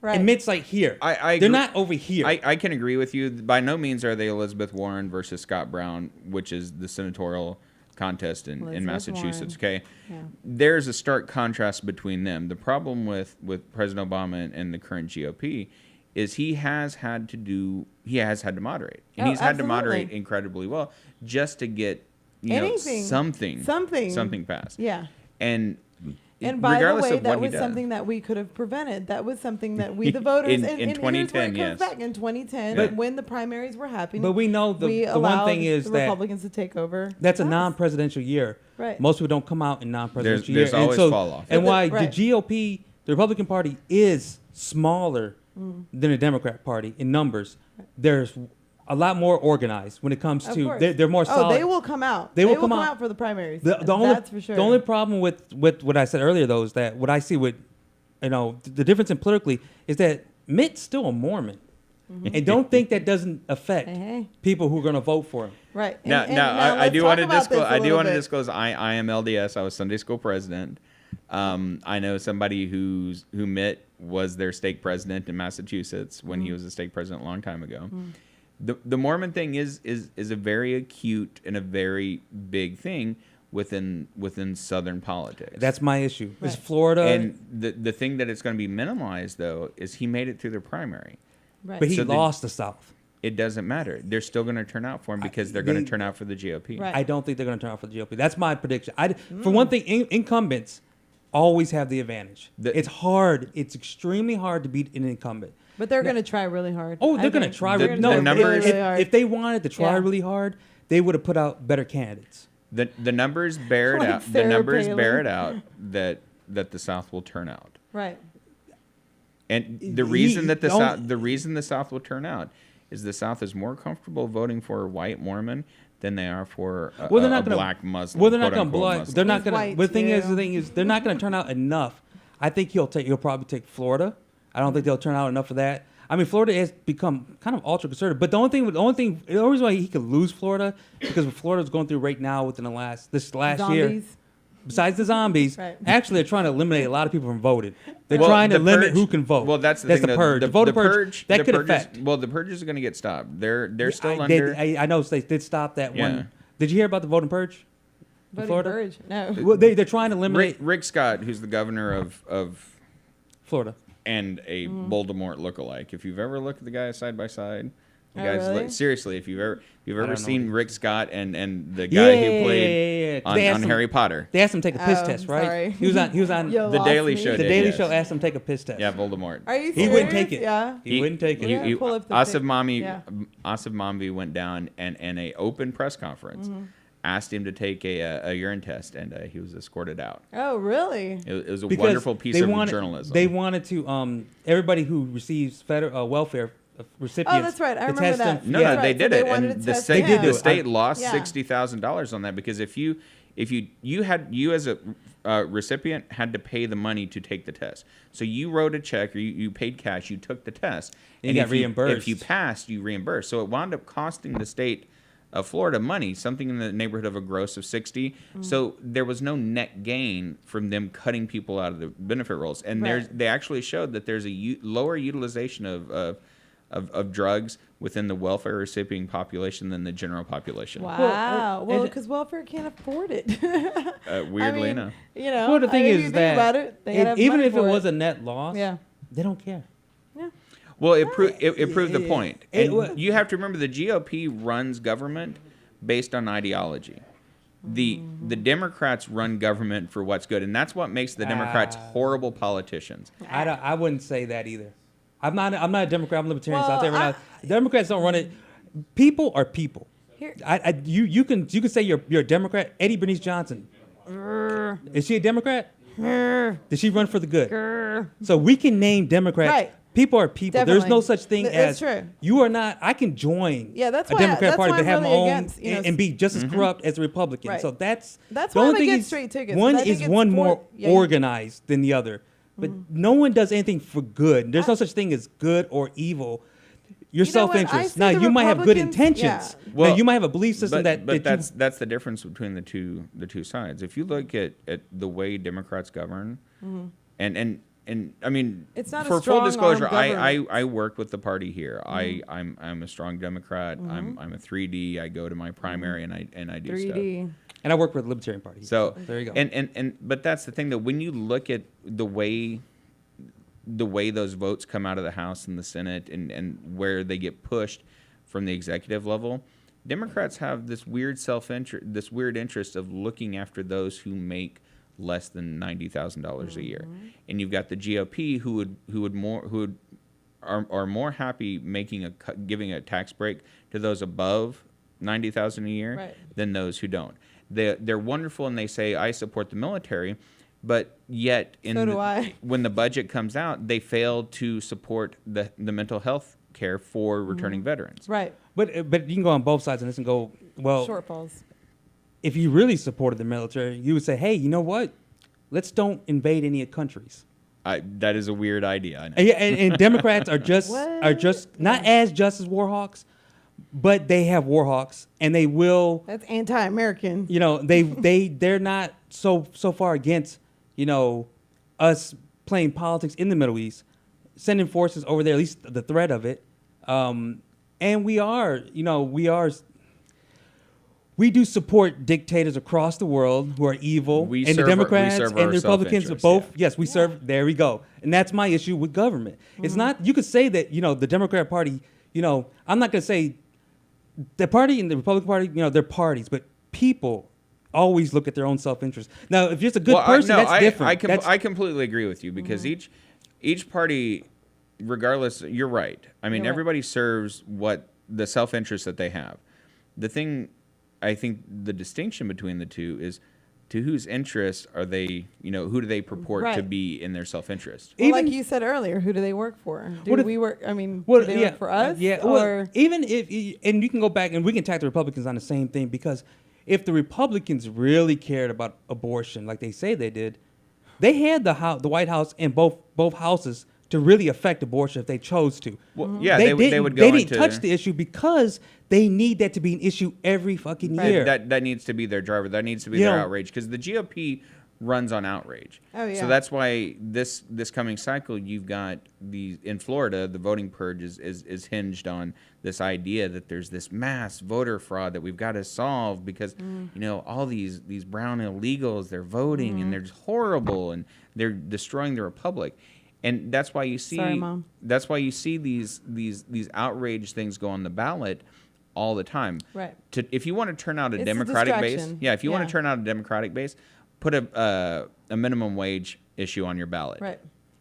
Right. And Mitt's like here. They're not over here. I can agree with you. By no means are they Elizabeth Warren versus Scott Brown, which is the senatorial contest in Massachusetts. Warren. Okay, there's a stark contrast between them. The problem with President Obama and the current GOP is he has had to moderate, and he's had to moderate incredibly well just to get something passed. Yeah, and by the way, that was something that we could have prevented. That was something that we, the voters, in 2010, yes. Back in 2010, when the primaries were happening. But we know the one thing is the that Republicans to take over. That's a non-presidential year. Right. Most people don't come out in non-presidential years. There's always fall off. And why the GOP, the Republican Party, is smaller than the Democrat Party in numbers. There's a lot more organized when it comes Of to. course. They're more solid. They will come out. They will come come out out. for the primaries. The only, That's for sure. The only problem with what I said earlier, though, is that what I see with, the difference in politically is that Mitt's still a Mormon. And don't think that doesn't affect Hey. people who are going to vote for him. Right. Now, I let's do talk want to about this disclose. a I do little want to bit. disclose. I am LDS. I was Sunday school president. I know somebody who Mitt was their stake president in Massachusetts when he was a stake president a long time ago. The Mormon thing is a very acute and a very big thing within Southern politics. That's my issue. It's Right. Florida. And the thing that it's going to be minimalized though is he made it through the primary. Right. but he so the- lost the South. It doesn't matter. They're still going to turn out for him because they're going to turn out for the GOP. Right. I don't think they're going to turn out for the GOP. That's my prediction. For one thing, incumbents always have the advantage. It's hard. It's extremely hard to beat an incumbent. But they're going to try really hard. Oh, I they're going to think. try. They're Really, gonna no, try really, really hard. if they wanted to try Yeah. really hard, they would have put out better candidates. The numbers bear it Like out. The Sarah numbers Palin. bear it out that the South will turn out. Right. And the reason that the don't- South, the reason the South will turn out is the South is more comfortable voting for a white Mormon than they are for a, Well, they're not a gonna, black Muslim. Well, they're not quote going to unquote blood. Muslim. They're not He's going to. white, The thing too. is, they're not going to turn out enough. I think he'll probably take Florida. I don't think they'll turn out enough for that. I mean, Florida has become kind of ultra conservative. But the only reason why he could lose Florida because what Florida's going through right now within this last year. Zombies. Besides the zombies, Right. actually, they're trying to eliminate a lot of people from voting. They're Well, trying to the limit purge- who can vote. Well, that's the thing. the purge. The voter purge. That the could purge is- affect. Well, the purges are going to get stopped. They're still I under. I know they did stop that Yeah. one. Did you hear about the voting purge? in Voting Florida? purge. No. Well, they're trying to eliminate Rick Scott, who's the governor of Florida. and a Voldemort lookalike. If you've ever looked at the guys side by side, the Oh, guys really? seriously, if you've ever don't know seen either. Rick Scott and the guy who played Yeah. They asked on him- Harry Potter, They asked him to take a piss Oh, test, right? sorry. He was on You The lost Daily me. Show the did, Daily yes. Show asked him to take a piss test. yeah, Voldemort. Are you serious? He wouldn't take it. Yeah. He wouldn't take it. We're gonna pull up the pic. Yeah. Asif Mamvi went down and in a open press conference asked him to take a urine test, and he was escorted out. Oh, really? It was a Because wonderful piece they of wanted- journalism. They wanted to everybody who receives federal welfare recipients. Oh, that's right. I to remember test that. them- No, That's no, right. they So did they it, wanted and to the test state, They did do the it. state lost Yeah. $60,000 on that because if you as a recipient had to pay the money to take the test, so you wrote a check or you paid cash, you took the test, You and got if reimbursed. If you passed, you reimbursed. So it wound up costing the state of Florida money, something in the neighborhood of a gross of 60. So there was no net gain from them cutting people out of the benefit rolls, and Right. they actually showed that there's a lower utilization of drugs within the welfare recipient population than the general population. Wow. Well, and- because welfare can't afford it. Weirdly I mean, enough. You know, Well, the thing if you is think that about it, they gotta have even money if it for was a net loss, Yeah. they don't care. Yeah. Well, it proved the point. It And wa- you have to remember the GOP runs government based on ideology. The Democrats run government for what's good, and that's what makes the Democrats horrible politicians. I wouldn't say that either. I'm not a Democrat. I'm libertarian. so Well, out there right now. Democrats don't run it. People are people. Here- You can say you're a Democrat. Eddie Bernice Johnson. Is she a Democrat? Did she run for the good? So we can name Democrats. Right. People are people. There's Definitely. no such thing That's as true. you are not. I can join Yeah, that's a why- Democrat that's Party why but I'm have my really own against, you know, and be just as corrupt as a Republican. Right. So that's That's the why only I'm thing against is straight tickets. one I think is it's one for- more yeah, you- organized than the other. But no one does anything for good. There's no such thing as good or evil. Your You know what? I self-interest. see Now the you might have good Republicans- intentions. yeah. Well, now you might have a belief system But that that's the difference between the two sides. If you look at the way Democrats govern, and I mean, It's not a for full strong-arm disclosure, government. I work with the party here. I'm a strong Democrat. I'm a 3D. I go to my primary and I do stuff. 3D. and I work with the Libertarian Party. So there you go. And but that's the thing though. When you look at the way those votes come out of the House and the Senate and where they get pushed from the executive level, Democrats have this weird interest of looking after those who make less than $90,000 a year, and you've got the GOP who are more happy giving a tax break to those above $90,000 a year Right. than those who don't. They're wonderful and they say I support the military, but yet So do I. when the budget comes out, they fail to support the mental health care for returning veterans. Right. But you can go on both sides of this and go, well, Shortfalls. if you really supported the military, you would say, hey, you know what? Let's don't invade any countries. That is a weird idea. I know. And, and Democrats are just What? not as just as war hawks, but they have war hawks, and they will. That's anti-American. You know, they're not so far against, you know, us playing politics in the Middle East, sending forces over there, at least the threat of it. And we do support dictators across the world who are evil, We and the serve Democrats our and the Republicans are self-interest, both. yeah. Yes, we serve. There we go, and that's my issue with government. It's not. You could say that, you know, the Democrat Party. You know, I'm not going to say the party and the Republican Party. You know, they're parties, but people always look at their own self-interest. Now, if you're just a good person, that's different. I completely agree with you because each party, regardless, you're right. I mean, You're right. everybody serves what the self-interest that they have. The thing, I think, the distinction between the two is to whose interests are they? You know, who do they purport to Right. be in their self-interest? Well, like Even- you said earlier, who do they work for? Do What if- we work? I mean, Well, do they work for us? Yeah. Or Well, even if, and you can go back and we can attack the Republicans on the same thing, because if the Republicans really cared about abortion like they say they did, they had the White House and both houses to really affect abortion if they chose to. Well, yeah, they would go They didn't into touch the issue because they need that to be an issue every fucking year. That needs to be their driver. That needs to be You their know- outrage because the GOP runs on outrage. Oh, yeah. So that's why this coming cycle, you've got these in Florida. The voting purge is hinged on this idea that there's this mass voter fraud that we've got to solve because you know all these brown illegals, they're voting and they're just horrible and they're destroying the republic. And that's why you see Sorry, Mom. that's why you see these outrage things go on the ballot all the time. Right. If you want to turn out a It's a Democratic base, distraction. if you want Yeah. to turn out a Democratic base, put a minimum wage issue on your ballot. right.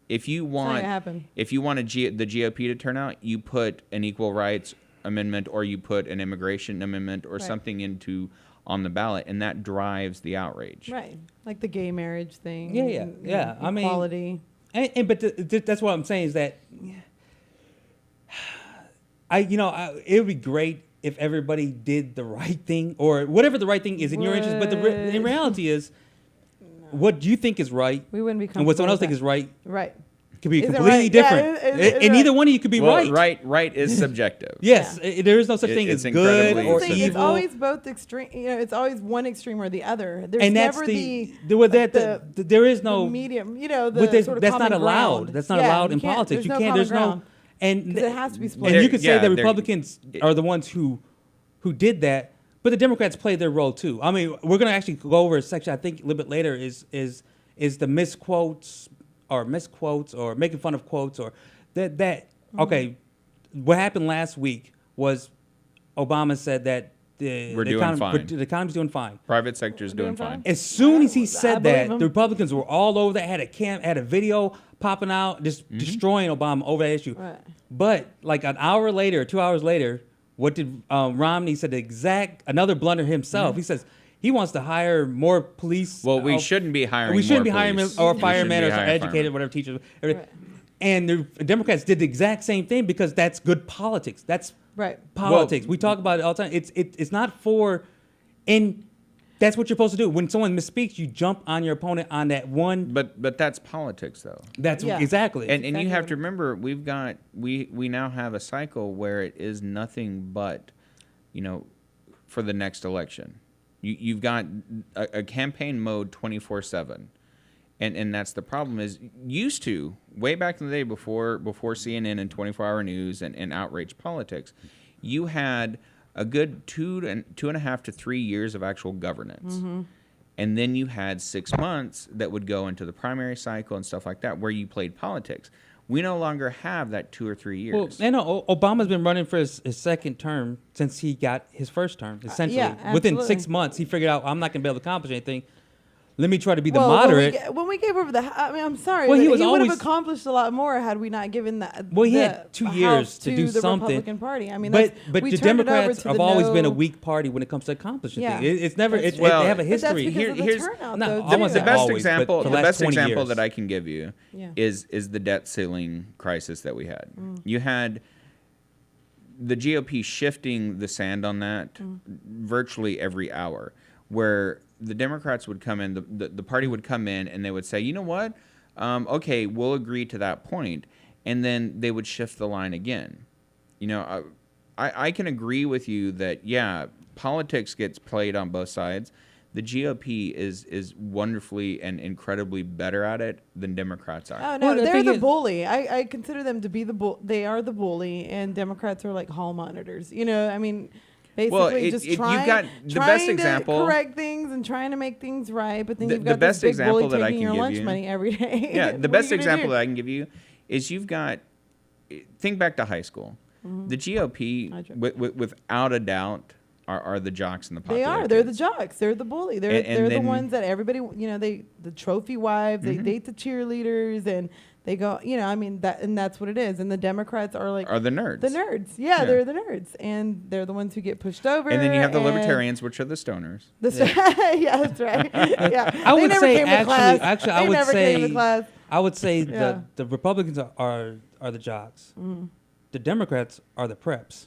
If you not want gonna happen. if you want the GOP to turn out, you put an equal rights amendment or you put an immigration amendment or Right. something on the ballot, and that drives the outrage. Right. Like the gay marriage thing. Yeah, and, you yeah. know, I mean- equality. But that's what I'm saying is that it would be great if everybody did the right thing or whatever the right thing is in your interest. But the reality is, what you think is right We wouldn't be and what someone else comfortable thinks with is right Right. could be Is it completely right? Yeah, different. is And right. either one of you could be Well, right. right is subjective. Yes, there is no such thing It's as good incredibly or It's subjective. evil. always both extreme. You know, it's always one extreme or the other. There's And that's never there is no the medium. You know, the but sort of that's not common allowed. ground. That's not Yeah, allowed you in can't- politics. You no can't. common There's ground. no. And 'Cause it has to be split. And you could say Yeah, the they're- Republicans are the ones who did that, but the Democrats played their role too. I mean, we're gonna actually go over a section I think a little bit later is the misquotes or making fun of quotes or that Mm-hmm. okay. What happened last week was Obama said that We're doing fine. the economy's doing fine. Private sector's Doing doing fine. fine. As soon as he I said believe that, him. the Republicans were all over that. Had a video popping out, just destroying Obama over that issue. Right. But like an hour later, 2 hours later, what did Romney said? Another blunder himself. He says he wants to hire more police. Well, we shouldn't be hiring. We shouldn't be more hiring police. or We firemen shouldn't or be hiring educated, firemen. whatever teachers. Right. And the Democrats did the exact same thing because that's good politics. That's Right. politics. We talk about it all the time. It's not for, and that's what you're supposed to do. When someone misspeaks, you jump on your opponent on that one. But that's politics though. That's Yeah. exactly. And you Exactly. have to remember we now have a cycle where it is nothing but, for the next election. You've got a campaign mode 24/7. And that's the problem is used to way back in the day before CNN and 24-hour news and outrage politics, you had a good 2.5 to 3 years of actual governance. And then you had 6 months that would go into the primary cycle and stuff like that where you played politics. We no longer have that 2 or 3 years. well, I know Obama's been running for his second term since he got his first term. Essentially, yeah, within absolutely. 6 months, he figured out I'm not going to be able to accomplish anything. Let me try to be the Well, moderate. When we gave over I'm sorry. Well, but he he was would have always- accomplished a lot more had we not given that. Well, he had 2 years House to do the something. Republican Party. I mean, but we the turned it over Democrats to have the always been a no- weak party when it comes to accomplishing Yeah. things. It's never. That's They have a But that's history. because of the Here's- turnout, no, though, I won't too. say the best always, but example, for the the best last 20 example years. that I can give you Yeah. is the debt ceiling crisis that we had. You had the GOP shifting the sand on that virtually every hour, where the Democrats would come in, the party would come in, and they would say, you know what, okay, we'll agree to that point, and then they would shift the line again. You know, I can agree with you that, yeah, politics gets played on both sides. The GOP is wonderfully and incredibly better at it than Democrats are. Oh no, Well, the they're thing the is- bully. I consider them to be the bull. They are the bully, and Democrats are like hall monitors. You know, I mean, basically Well, just you've trying, got the trying best to example- correct things and trying to make things right. But then The- you've the got best this big bully example that I taking can your give lunch you- money every day. Yeah, What the are best you gonna example do? that I can give you is you've got, think back to high school. The GOP, without a doubt, are the jocks and the popular They are. They're the kids. jocks. They're the bully. They're And they're the then- ones that everybody. You know, the trophy wives. They date the cheerleaders, and they go. You know, I mean that's what it is. And the Democrats are like Are the nerds. the nerds. Yeah, Yeah. they're the nerds, and they're the ones who get pushed over. And then you have the and libertarians, which are the stoners. yeah, that's right. Yeah, I They would never say came to class. actually, They I would never came to say, class. I would say Yeah. the Republicans are the jocks. The Democrats are the preps.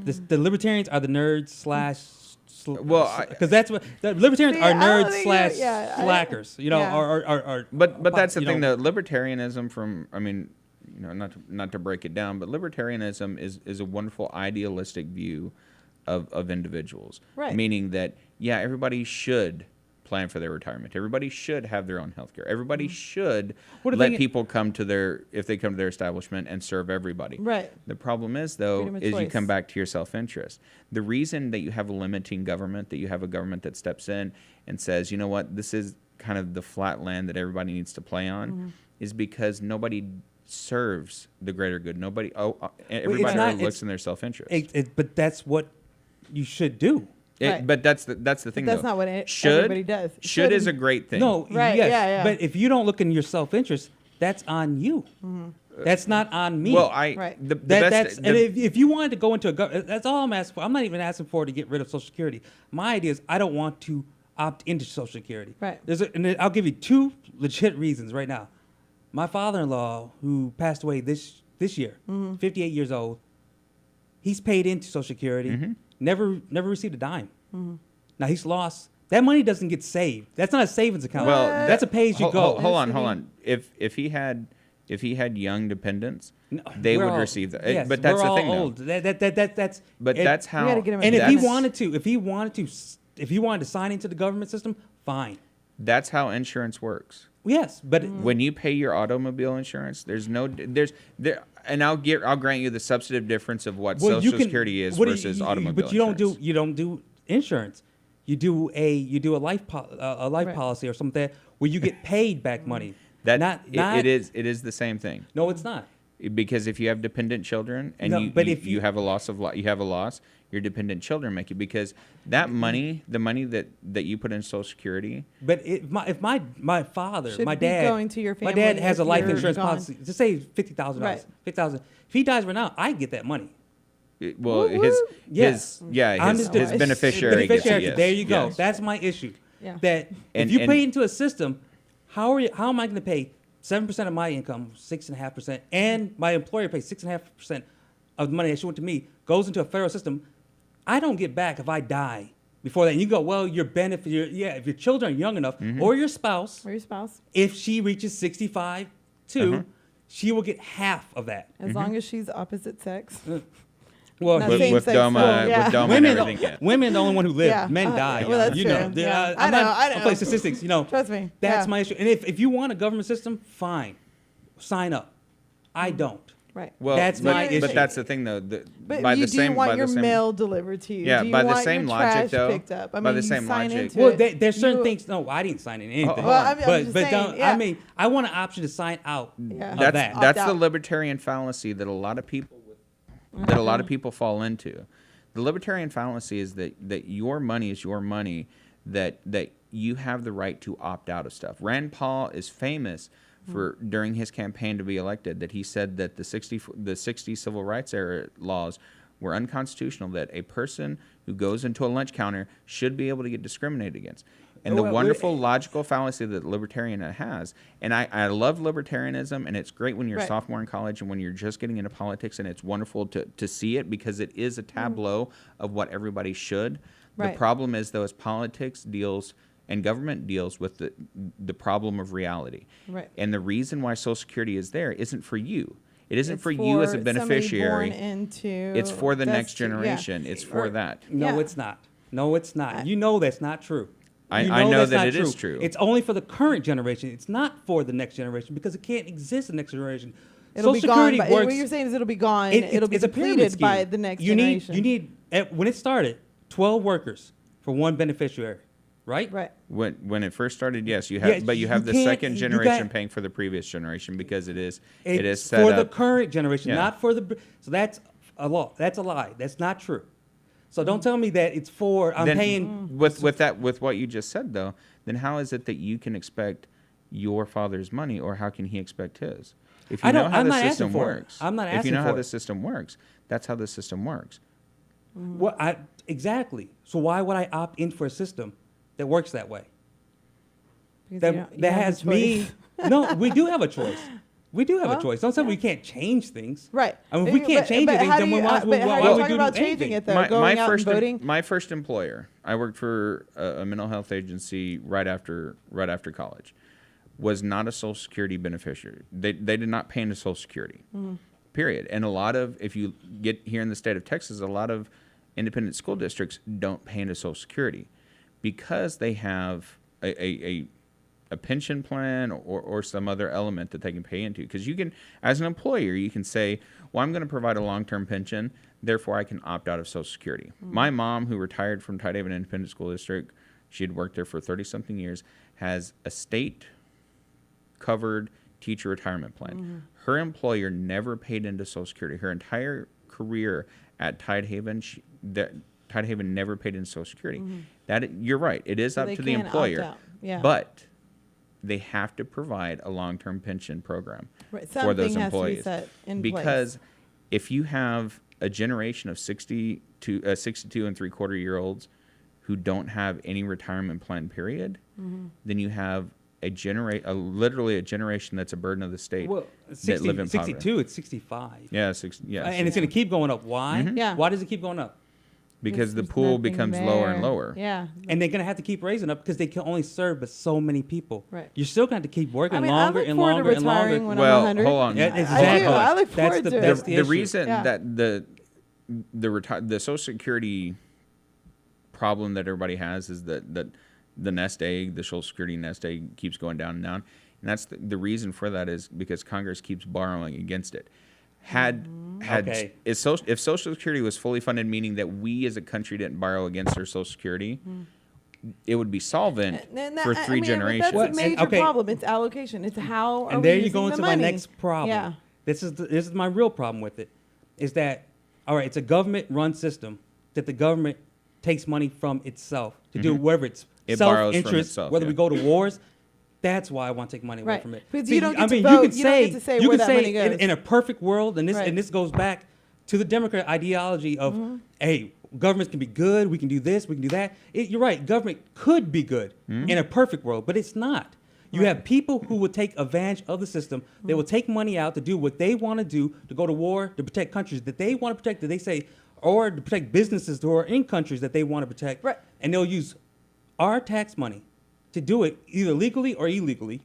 The libertarians are the nerds slash. Well, I- because that's what the libertarians See, are I don't nerds think slash slackers. You know, yeah. or But that's the you thing, know, though. Libertarianism, from, I mean, you know, not to break it down, but libertarianism is a wonderful idealistic view of individuals. Right. Meaning that, yeah, everybody should plan for their retirement. Everybody should have their own health care. Everybody should Well, the let thing- people come to their, if they come to their establishment, and serve everybody. Right. The problem is, though, Freedom of is you choice. come back to your self-interest. The reason that you have a limiting government, that you have a government that steps in and says, you know what, this is kind of the flat land that everybody needs to play on, is because nobody serves the greater good. Nobody, everybody not- looks it's- in their self-interest. but that's what you should do. Right. But that's the thing, That's though. not what everybody does. Should is a Shouldn't. great thing. No, Right, yes, yeah. but if you don't look in your self-interest, that's on you. That's not on me. Well, Right. the That's best, and if you wanted to go into that's all I'm asking for. I'm not even asking for to get rid of Social Security. My idea is I don't want to opt into Social Security. Right. And I'll give you two legit reasons right now. My father-in-law, who passed away this year, 58 years old, he's paid into Social Security, never received a dime. Now he's lost. That money doesn't get saved. That's not a savings account. Well, that's a pay as you go. Hold on. If he had young dependents, No, they we're would all- receive that. Yes, But that's we're the all thing, old. though. That's. But and- that's how. We gotta get him And if That's- he wanted to sign into the government system, fine. That's how insurance works. Yes, but When you pay your automobile insurance, and I'll grant you the substantive difference of what well, Social Security is versus automobile But you insurance. don't do insurance. You do a life Right. policy or something where you get paid back money. That not it is the same thing. No, it's not. Because if you have dependent children and No, but if you you- have a loss, your dependent children make it, because that money, the money that you put in Social Security, But if my father, Should my be dad, going to your my dad family has if a life you're insurance gone. policy. Just say $50,000. Right. $50,000. If he dies right now, I get that money. Woo woo. Yes. his beneficiary gets it, yes. There you go. Yes. That's my issue. Yeah. That And- if you and- pay into a system, how am I going to pay 7% of my income, 6.5%, and my employer pays 6.5% of the money that should went to me, goes into a federal system? I don't get back if I die before that. And you go, well, your benefit, if your children are young enough, or your spouse, Or your spouse, if she reaches 65 too, she will get half of that. as long as she's opposite sex. Well, Not with, same with sex Doma, rule, yeah. with Doma and women, everything. Yeah. women, the only one who live. Yeah. Men die. Well, that's you true. know. Yeah. I'm I not, know. I'll play statistics. You know, Trust me. That's Yeah. my issue. And if you want a government system, fine, sign up. I don't. Right. Well, That's but, my issue. but that's the thing, though. But By you the do same, want by your the same, mail delivered to you. Yeah, do you by the want same your logic, trash though, picked up? I by mean, the you same sign logic- into Well, it. there's certain You- things. No, I didn't sign in anything. Well, I'm but just but saying, don't, yeah. I mean, I want an option to sign out Yeah. of that's that. that's Opt the out. libertarian fallacy that a lot of people fall into. The libertarian fallacy is that your money is your money, that you have the right to opt out of stuff. Rand Paul is famous for, during his campaign to be elected, that he said that the 60 civil rights era laws were unconstitutional, that a person who goes into a lunch counter should be able to get discriminated against. And the Well, wonderful logical fallacy that libertarian has, and I love libertarianism, and it's great when you're a Right. sophomore in college and when you're just getting into politics, and it's wonderful to see it because it is a tableau of what everybody should. The Right. problem is, though, is politics deals and government deals with the problem of reality. Right. And the reason why Social Security is there isn't for you. It isn't It's for you as a somebody beneficiary. born into It's for the next destitute- yeah. generation. It's for Or- that. No, Yeah. it's not. No, it's not. You know that's not true. I You know that's that not it is true. It's only for the current generation. It's not for the next generation because it can't exist in the next generation. It'll be Social gone. Security By, works. what you're saying is it'll be gone. It- It'll be it's a pyramid depleted by scheme. the next you generation. Need when it started, 12 workers for one beneficiary, right? Right. When it first started, yes, you have, Yeah, but you have you the can't- second you generation got- paying for the previous generation because it is It's set for up. the current generation, Yeah. not for the. So that's a law. That's a lie. That's not true. So don't tell me that it's for. I'm Then paying. with what you just said though. Then how is it that you can expect your father's money, or how can he expect his? If you I know don't- how I'm the not asking system for it. works, I'm not if you asking know how for the it. system works, that's how the system works. Well, exactly. So why would I opt in for a system that works that way? Because That you don't- you that have a has me. choice. No, we do have a choice. We do have Well, a choice. Don't say we can't change things. Right. I mean, if we can't change but anything, how then do we you- might as but well. how Why do you would we talk do about anything? changing it though? Going out and voting. My first employer, I worked for a mental health agency right after college, was not a Social Security beneficiary. They did not pay into Social Security, period. And a lot of, if you get here in the state of Texas, a lot of independent school districts don't pay into Social Security because they have a pension plan or some other element that they can pay into. Because you can, as an employer, you can say, well, I'm going to provide a long-term pension, therefore I can opt out of Social Security. My mom, who retired from Tidehaven Independent School District, she had worked there for 30-something years, has a state-covered teacher retirement plan. Her employer never paid into Social Security. Her entire career at Tidehaven, Tidehaven never paid into Social Security. That you're right. It is So up they to the can opt employer. out. Yeah. But they have to provide a long-term pension program Right, for those something has to be employees. set in place. Because if you have a generation of 62 and three-quarter-year-olds who don't have any retirement plan, period, then you have literally a generation that's a burden of the state Well, that live in poverty. 62, it's 65. Yeah, And it's going to keep going up. Why? Yeah. Why does it keep going up? because the There's pool nothing becomes lower and there. lower. Yeah. And they're going to have to keep raising up because they can only serve but so many people. Right. You're still going to have to keep working I mean, longer I look and forward longer to and longer. retiring when Well, I'm 100. hold on. Yeah, I exactly. do. I look That's forward the- to that's it. the The issue. reason Yeah. that the Social Security problem that everybody has is that the nest egg, the Social Security nest egg, keeps going down and down, and that's the reason for that is because Congress keeps borrowing against it. Okay. If Social Security was fully funded, meaning that we as a country didn't borrow against our Social Security, it would be solvent And that- for I three mean, generations. That's a major okay. problem. It's allocation. It's how are And we there you using go the into my money? next problem. Yeah. This is my real problem with it, is that, all right, it's a government-run system that the government takes money from itself to do whatever it's It borrows from self-interest, itself, whether yeah. we go to wars. That's why I want to take money away Right. from it. Because See, you don't get I to mean, vote. you could You don't say, get to say you where could that say money goes. in a perfect world, and Right. this goes back to the Democrat ideology of, hey, governments can be good, we can do this, we can do that. You're right, government could be good in a perfect world, but it's not. You have people who will take advantage of the system. They will take money out to do what they want to do, to go to war, to protect countries that they want to protect, that they say, or to protect businesses who are in countries that they want to protect. Right. And they'll use our tax money to do it either legally or illegally.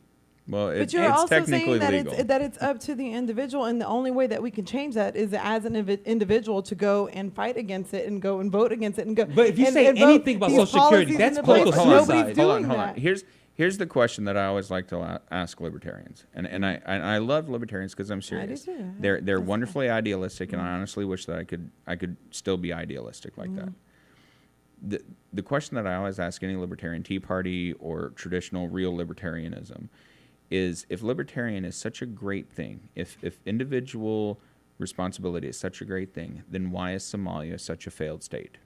Well, But it's you're also technically saying legal. that it's up to the individual, and the only way that we can change that is as an individual to go and fight against it and go and vote against it and go. But if you and say vote anything about these Social Security, policies that's into place, political but suicide. nobody's doing that. Here's the question that I always like to ask libertarians, and I love libertarians because I'm serious. too. They're wonderfully idealistic, and I honestly wish that I could still be idealistic like that. The question that I always ask any libertarian, Tea Party or traditional real libertarianism, is if libertarian is such a great thing, if individual responsibility is such a great thing, then why is Somalia such a failed state?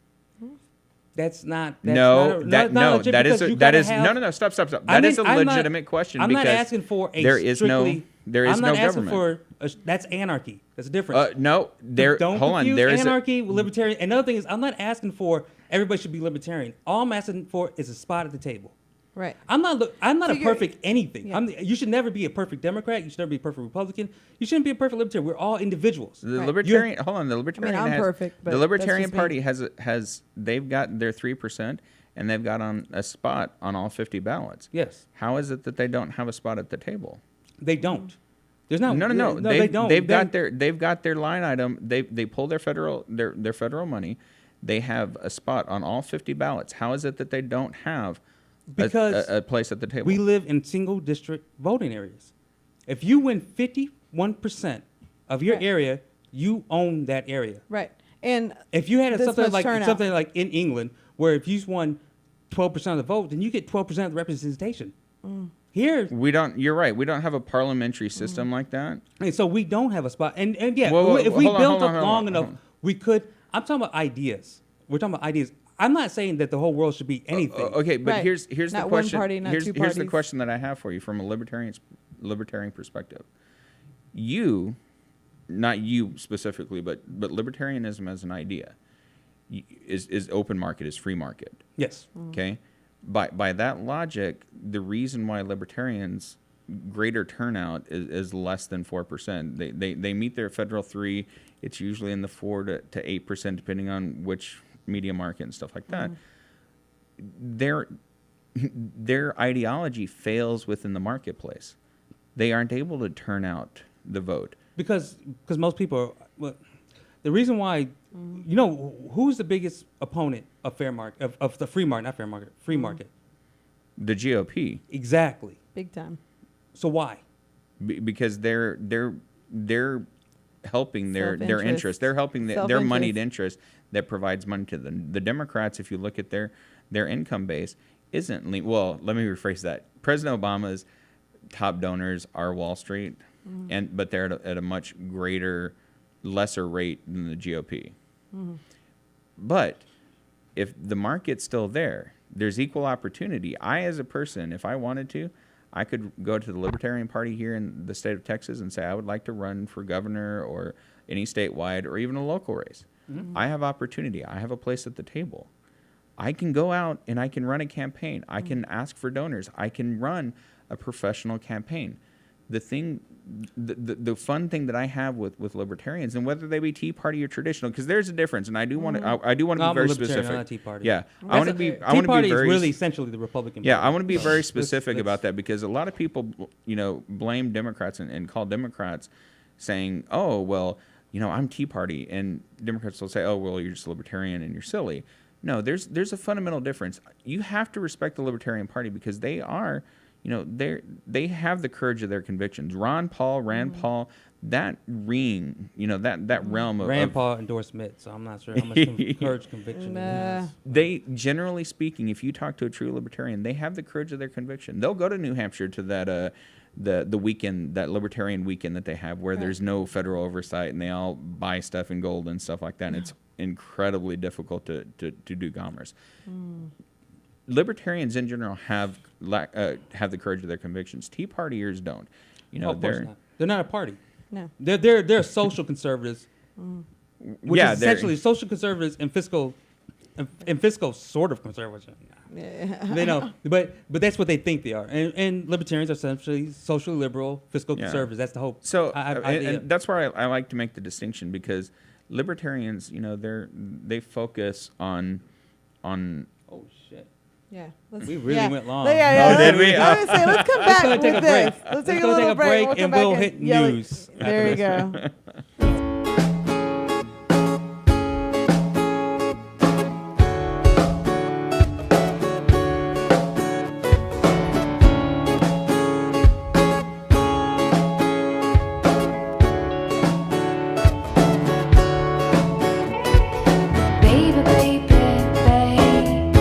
That's not. No, That's not legit because you gotta have- no. Stop. I That mean, is a I'm not- legitimate question. I'm not because asking for a there is no strictly. there is I'm no not asking government. for that's anarchy. That's a difference. No, there. Don't Hold on. confuse There is anarchy with libertarian. Another thing is, I'm not asking for everybody should be libertarian. All I'm asking for is a spot at the table. Right. I'm not So a perfect anything. Yeah. You should never be a perfect Democrat. You should never be a perfect Republican. You shouldn't be a perfect Libertarian. We're all individuals. The Right. Libertarian, hold on. The Libertarian, I'm has, perfect, but the that's Libertarian just me. Party has they've got their 3%, and they've got on a spot on all 50 ballots. Yes, How is it that they don't have a spot at the table? they don't. There's no. No. They don't. They've got their line item. They pull their federal money. They have a spot on all 50 ballots. How is it that they don't have Because a place at the table? we live in single district voting areas. If you win 51% of your Right. area, you own that area. Right. And If you had this something much turnout. in England, where if you won 12% of the vote, then you get 12% of the representation. Here, We don't. You're right. We don't have a parliamentary system like that. and so we don't have a spot. And yeah, Whoa, if we hold on, built hold on, up hold long on, enough, hold on. we could. I'm talking about ideas. We're talking about ideas. I'm not saying that the whole world should be anything. Okay, but Right. here's Not the one question. party, not here's two here's the parties. question that I have for you from a libertarian perspective. You, not you specifically, but libertarianism as an idea is open market, is free market. Yes. Okay, by that logic, the reason why libertarians greater turnout is less than 4%. They meet their federal 3. It's usually in the 4 to 8%, depending on which media market and stuff like that. Their ideology fails within the marketplace. They aren't able to turn out the vote. Because most people are, well, the reason why, you know, who's the biggest opponent of fair market, of the free market, not fair market, free market? The GOP, Exactly. big time. So why? because they're helping their Self-interest. interest. They're helping their Self-interest. moneyed interest that provides money to them. The Democrats, if you look at their income base, isn't well. Let me rephrase that. President Obama's top donors are Wall Street, but they're at a much lesser rate than the GOP. But if the market's still there, there's equal opportunity. I, as a person, if I wanted to, I could go to the Libertarian Party here in the state of Texas and say I would like to run for governor or any statewide or even a local race. I have opportunity. I have a place at the table. I can go out and I can run a campaign. I can ask for donors. I can run a professional campaign. The fun thing that I have with libertarians, and whether they be Tea Party or traditional, because there's a difference, and I do want to I do want to No, be I'm a very libertarian, specific. not a Tea Party. Yeah, I want to be. I Tea want to Party be very is really essentially the Republican yeah, Party. I want to be So very let's- specific let's- about that because a lot of people, blame Democrats and call Democrats saying, oh, well, I'm Tea Party. And Democrats will say, oh, well, you're just a libertarian and you're silly. No, there's a fundamental difference. You have to respect the Libertarian Party because they are, they have the courage of their convictions. Rand Paul, that ring, that realm of... Rand Paul endorsed Mitt, so I'm not sure how much courage conviction Nah. it has. They, generally speaking, if you talk to a true libertarian, they have the courage of their conviction. They'll go to New Hampshire to that the weekend, that libertarian weekend that they have, where there's no federal oversight and they all buy stuff in gold and stuff like that. And it's incredibly difficult to do commerce. Libertarians in general have the courage of their convictions. Tea Partiers don't. Of course not. They're not a party. No. They're social conservatives, which is they're- essentially social conservatives and fiscal sort of conservative. Yeah. They know, but that's what they think they are. And libertarians are essentially socially liberal, fiscal conservatives. That's the hope. So, idea. and that's where I like to make the distinction because libertarians, they focus on. Oh shit. Yeah. We really went long. Yeah. Oh, did we? I was gonna say, let's come back gonna with take a this. break. Let's take a Let's little take a break We'll come and back we'll hit yell it. news after There you this. go. Baby, baby, babe,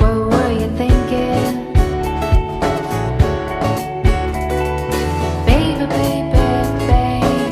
what were you thinking? Baby, baby, babe,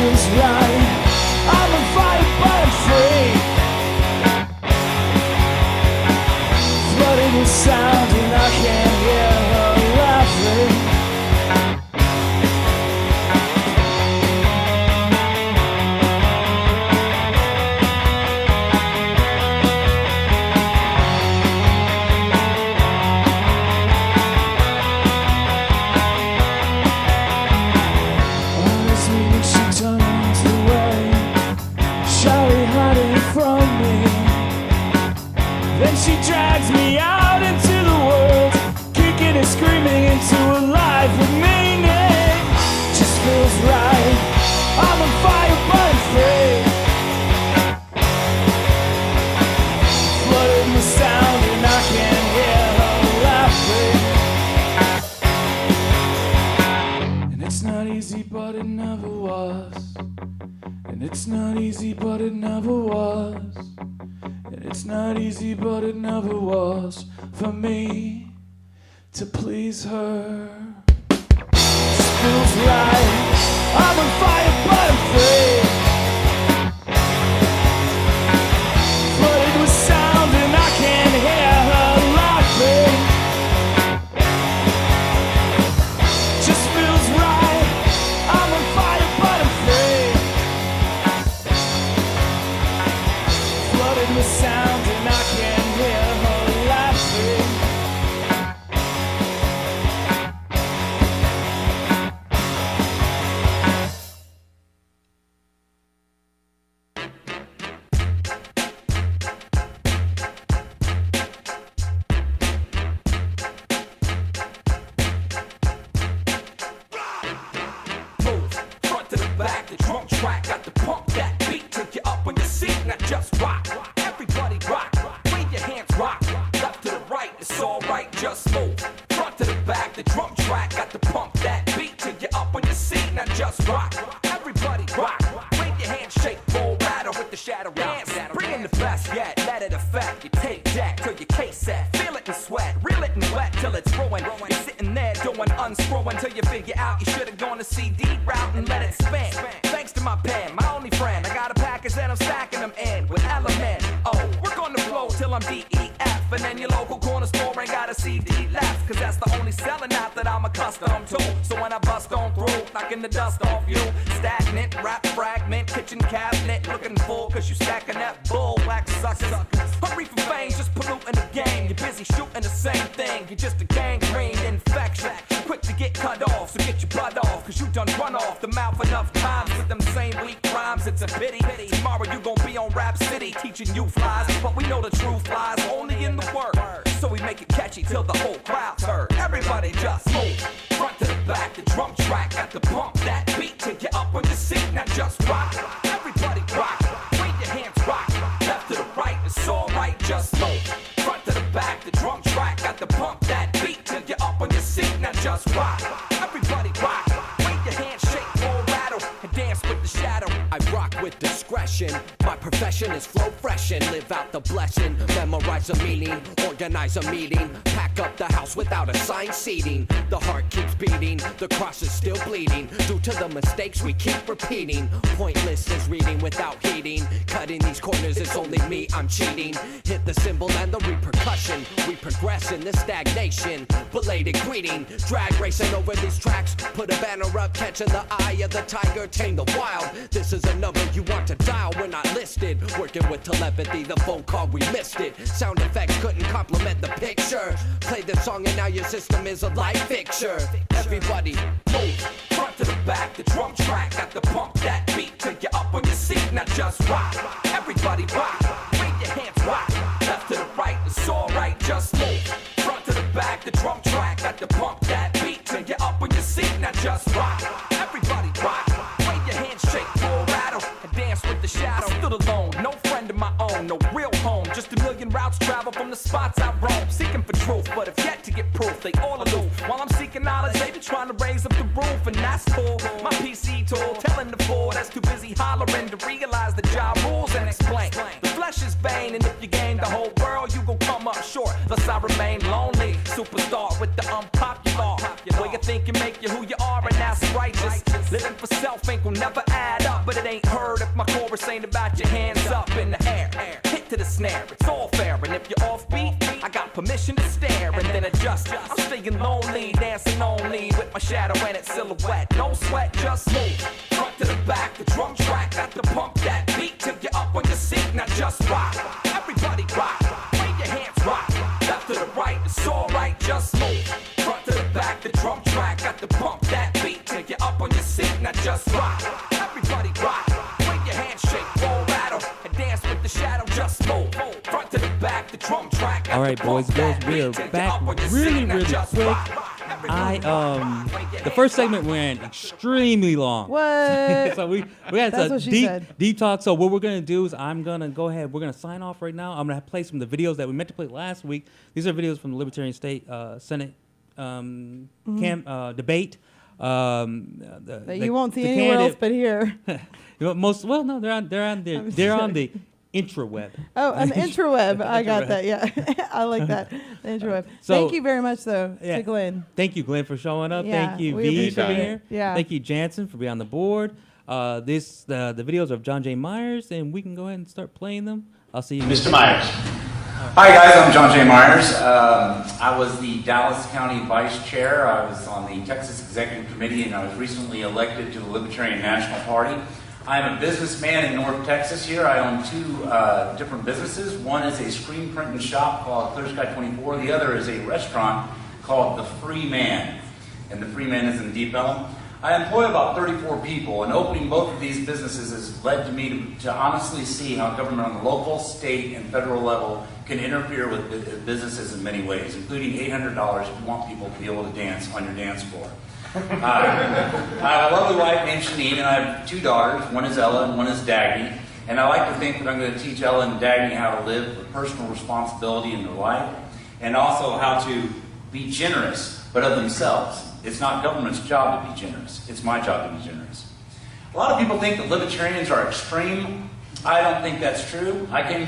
feels right. I'm on fire but I'm free. Flooded with sound and I can't hear her laughing. Honestly, she turns away, shyly hiding from me. Then she drags me out into the world, kicking and screaming into a life with meaning. Just feels right. I'm on fire but I'm free. Flooded with sound and I can't hear her laughing. And it's not easy but it never was. And it's not easy but it never was. And it's not easy but it never was for me to please her. Just feels right. I'm on fire but I'm free. Flooded with sound and I can't hear her laughing. Just feels right. I'm on fire but I'm free. Flooded with sound and I can't hear her laughing. Move front to the back, the drum track got the pump that beat till you up on your seat, not just rock. Everybody rock, wave your hands rock. Left to the right, it's alright, just move. Front to the back, the drum track got the pump that beat till you up on your seat, not just rock. Everybody rock, wave your hands shake, roll, rattle with the shadow dance. Bring in the best yet, let it affect. You take that till your case set, feel it and sweat, reel it and wet till it's ruined. You're sitting there doing unscrewing till you figure out you should've gone the CD route and let it spin. Thanks to my pen, my only friend, I got a package that I'm stacking them in with element. Oh, work on the flow till I'm DEF, and then your local corner store ain't got a CD left, cause that's the only selling out that I'm accustomed to. So when I bust on through, knocking the dust off you, stagnant, rap fragment, kitchen cabinet, looking full cause you stacking that bull, whack suckers. Hurry for fame, just polluting the game. You're busy shooting the same thing, you're just a gangrene infection. Quick to get cut off, so get your blood off, cause you done run off the mouth enough times with them same weak rhymes. It's a pity. Tomorrow you gon' be on Rap City teaching you flies, but we know the truth lies only in the word. So we make it catchy till the whole crowd's heard. Everybody just move front to the back, the drum track got the pump that beat till you up on your seat, not just rock. Everybody rock, wave your hands rock. Left to the right, it's alright, just move. Front to the back, the drum track got the pump that beat till you up on your seat, not just rock. Everybody rock, wave your hands shake, roll, rattle, and dance with the shadow. I rock with discretion. My profession is flow fresh and live out the blessing. Memorize a meaning, organize a meeting, pack up the house without assigned seating. The heart keeps beating, the cross is still bleeding due to the mistakes we keep repeating. Pointless is reading without heeding. Cutting these corners, it's only me, I'm cheating. Hit the cymbal and the repercussion. We progress in this stagnation. Belated greeting, drag racing over these tracks. Put a banner up, catching the eye of the tiger, tame the wild. This is a number you want to dial, we're not listed. Working with telepathy, the phone call, we missed it. Sound effects couldn't complement the picture. Play the song and now your system is a light fixture. Everybody move front to the back, the drum track got the pump that beat till you up on your seat, not just rock. Everybody rock, wave your hands rock. Left to the right, it's alright, just move. Front to the back, the drum track got the pump that beat till you up on your seat, not just rock. Everybody rock, wave your hands shake, roll, rattle, and dance with the shadow. I stood alone, no friend of my own, no real home. Just a million routes travel from the spots I roam, seeking for truth, but have yet to get proof. They all aloof. While I'm seeking knowledge, they be trying to raise up the roof, and that's cool. My PC tool telling the fool that's too busy hollering to realize the job rules and explain. The flesh is vain, and if you gain the whole world, you gon' come up short. Thus I remain lonely, superstar with the unpopular way of thinking make you who you are, and that's righteous. Living for self. yourself ain't gonna never add up. But it ain't heard if my chorus ain't about your hands up in the air. Hit to the snare, it's all fair. And if you're offbeat, I got permission to stare and then adjust. I'm staying lonely, dancing only with my shadow and its silhouette. No sweat, just move. Front to the back, the drum track got to pump that beat till you're up on your seat. Now just rock, everybody rock. Wave your hands rock, left to the right, it's alright, just move. Front to the back, the drum track got to pump that beat till you're up on your seat. Now just rock, everybody rock. Wave your hands shake, roll, rattle, and dance with the shadow. Just move. Front to the back, the drum track. All right, boys and girls, we are back really quick. The first segment went extremely long. What? So we had That's a what she said. deep talk. So what we're gonna do is I'm gonna go ahead. We're gonna sign off right now. I'm gonna play some of the videos that we meant to play last week. These are videos from the Libertarian State Senate debate. That you won't see anywhere else but here. They're on the intraweb. Oh, on the intraweb. I got that. Yeah, I like that. The intraweb. So- Thank you very much, though, Yeah. to Glynn. Thank you, Glenn, for showing up. Yeah, Thank you, we V, for appreciate being it. here. Yeah. Thank you, Jansen, for being on the board. The videos of John J. Myers, and we can go ahead and start playing them. I'll see you. Mr. Myers. Hi guys, I'm John J. Myers. I was the Dallas County Vice Chair. I was on the Texas Executive Committee, and I was recently elected to the Libertarian National Party. I'm a businessman in North Texas here. I own two different businesses. One is a screen printing shop called Clear Sky 24. The other is a restaurant called The Free Man, and The Free Man is in Deep Ellum. I employ about 34 people, and opening both of these businesses has led to me to honestly see how government on the local, state, and federal level can interfere with businesses in many ways, including $800 if you want people to be able to dance on your dance floor. I have a lovely wife named Shanine, and I have two daughters. One is Ella and one is Dagny. And I like to think that I'm going to teach Ella and Dagny how to live with personal responsibility in their life, and also how to be generous, but of themselves. It's not government's job to be generous. It's my job to be generous. A lot of people think that libertarians are extreme. I don't think that's true. I come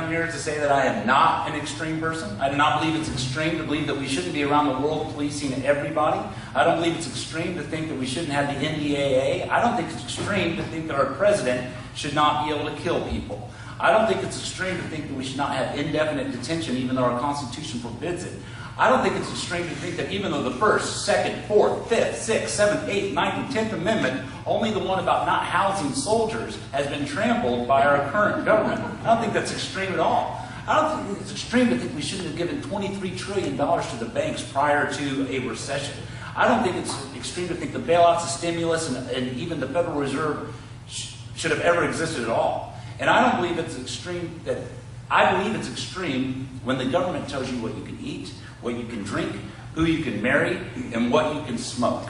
here to say that I am not an extreme person. I do not believe it's extreme to believe that we shouldn't be around the world policing everybody. I don't believe it's extreme to think that we shouldn't have the NDAA. I don't think it's extreme to think that our president should not be able to kill people. I don't think it's extreme to think that we should not have indefinite detention even though our Constitution forbids it. I don't think it's extreme to think that even though the 1st, 2nd, 4th, 5th, 6th, 7th, 8th, 9th, and 10th Amendment, only the one about not housing soldiers, has been trampled by our current government. I don't think that's extreme at all. I don't think it's extreme to think we shouldn't have given $23 trillion to the banks prior to a recession. I don't think it's extreme to think the bailouts, the stimulus, and even the Federal Reserve should have ever existed at all. And I don't believe it's extreme that I believe it's extreme when the government tells you what you can eat, what you can drink, who you can marry, and what you can smoke.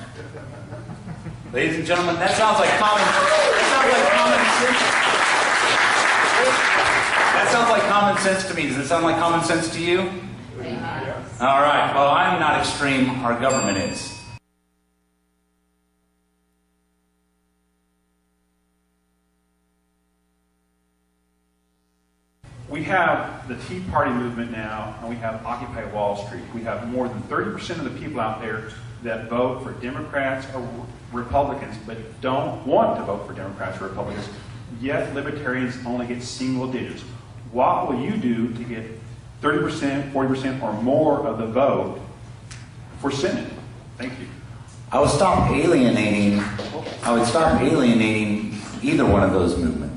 Ladies and gentlemen, that sounds like common sense. That sounds like common sense to me. Does it sound like common sense to you? All right. Well, I'm not extreme. Our government is. We have the Tea Party movement now, and we have Occupy Wall Street. We have more than 30% of the people out there that vote for Democrats or Republicans, but don't want to vote for Democrats or Republicans, yet libertarians only get single digits. What will you do to get 30%, 40%, or more of the vote for Senate? Thank you. I would stop alienating either one of those movements.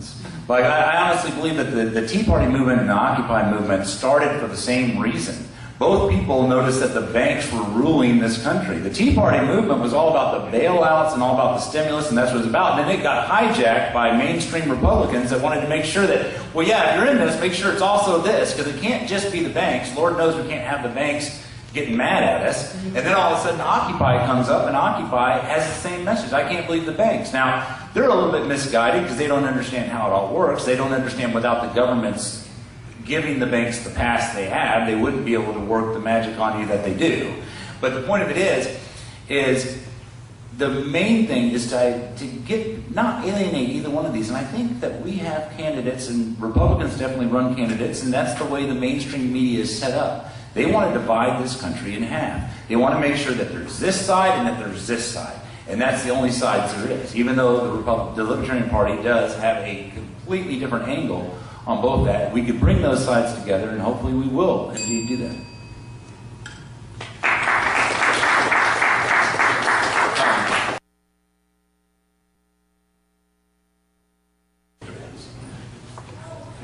Like, I honestly believe that the Tea Party movement and the Occupy movement started for the same reason. Both people noticed that the banks were ruling this country. The Tea Party movement was all about the bailouts and all about the stimulus, and that's what it was about. And then it got hijacked by mainstream Republicans that wanted to make sure that, well, yeah, if you're in this, make sure it's also this, because it can't just be the banks. Lord knows we can't have the banks getting mad at us. And then all of a sudden Occupy comes up, and Occupy has the same message. I can't believe the banks. Now, they're a little bit misguided because they don't understand how it all works. They don't understand without the government's giving the banks the pass they have, they wouldn't be able to work the magic on you that they do. But the point of it is the main thing is to not alienate either one of these. And I think that we have candidates, and Republicans definitely run candidates, and that's the way the mainstream media is set up. They want to divide this country in half. They want to make sure that there's this side and that there's this side. And that's the only sides there is. Even though the Libertarian Party does have a completely different angle on both that, we could bring those sides together, and hopefully we will indeed do that.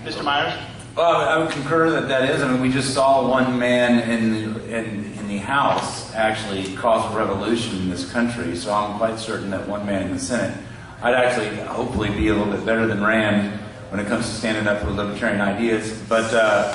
Mr. Myers? Well, I would concur that that is. I mean, we just saw one man in the House actually cause a revolution in this country, so I'm quite certain that one man in the Senate, I'd actually hopefully be a little bit better than Rand when it comes to standing up for libertarian ideas. But I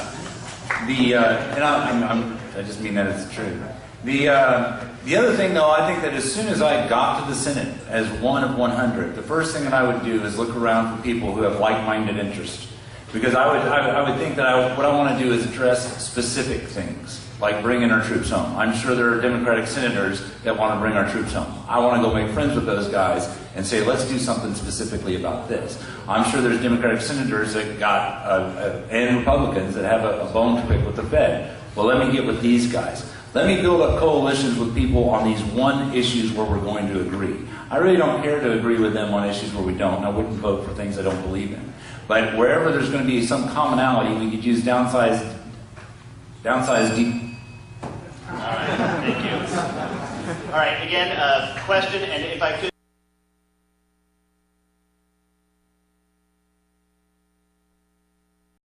just mean that it's true. The other thing, though, I think that as soon as I got to the Senate as one of 100, the first thing that I would do is look around for people who have like-minded interests. Because I would think that what I want to do is address specific things, like bringing our troops home. I'm sure there are Democratic senators that want to bring our troops home. I want to go make friends with those guys and say, let's do something specifically about this. I'm sure there's Democratic senators that and Republicans that have a bone to pick with the Fed. Well, let me get with these guys. Let me build up coalitions with people on these one issues where we're going to agree. I really don't care to agree with them on issues where we don't, and I wouldn't vote for things I don't believe in. But wherever there's going to be some commonality, we could use downsized deep. All right, thank you. All right, again, question, and if I could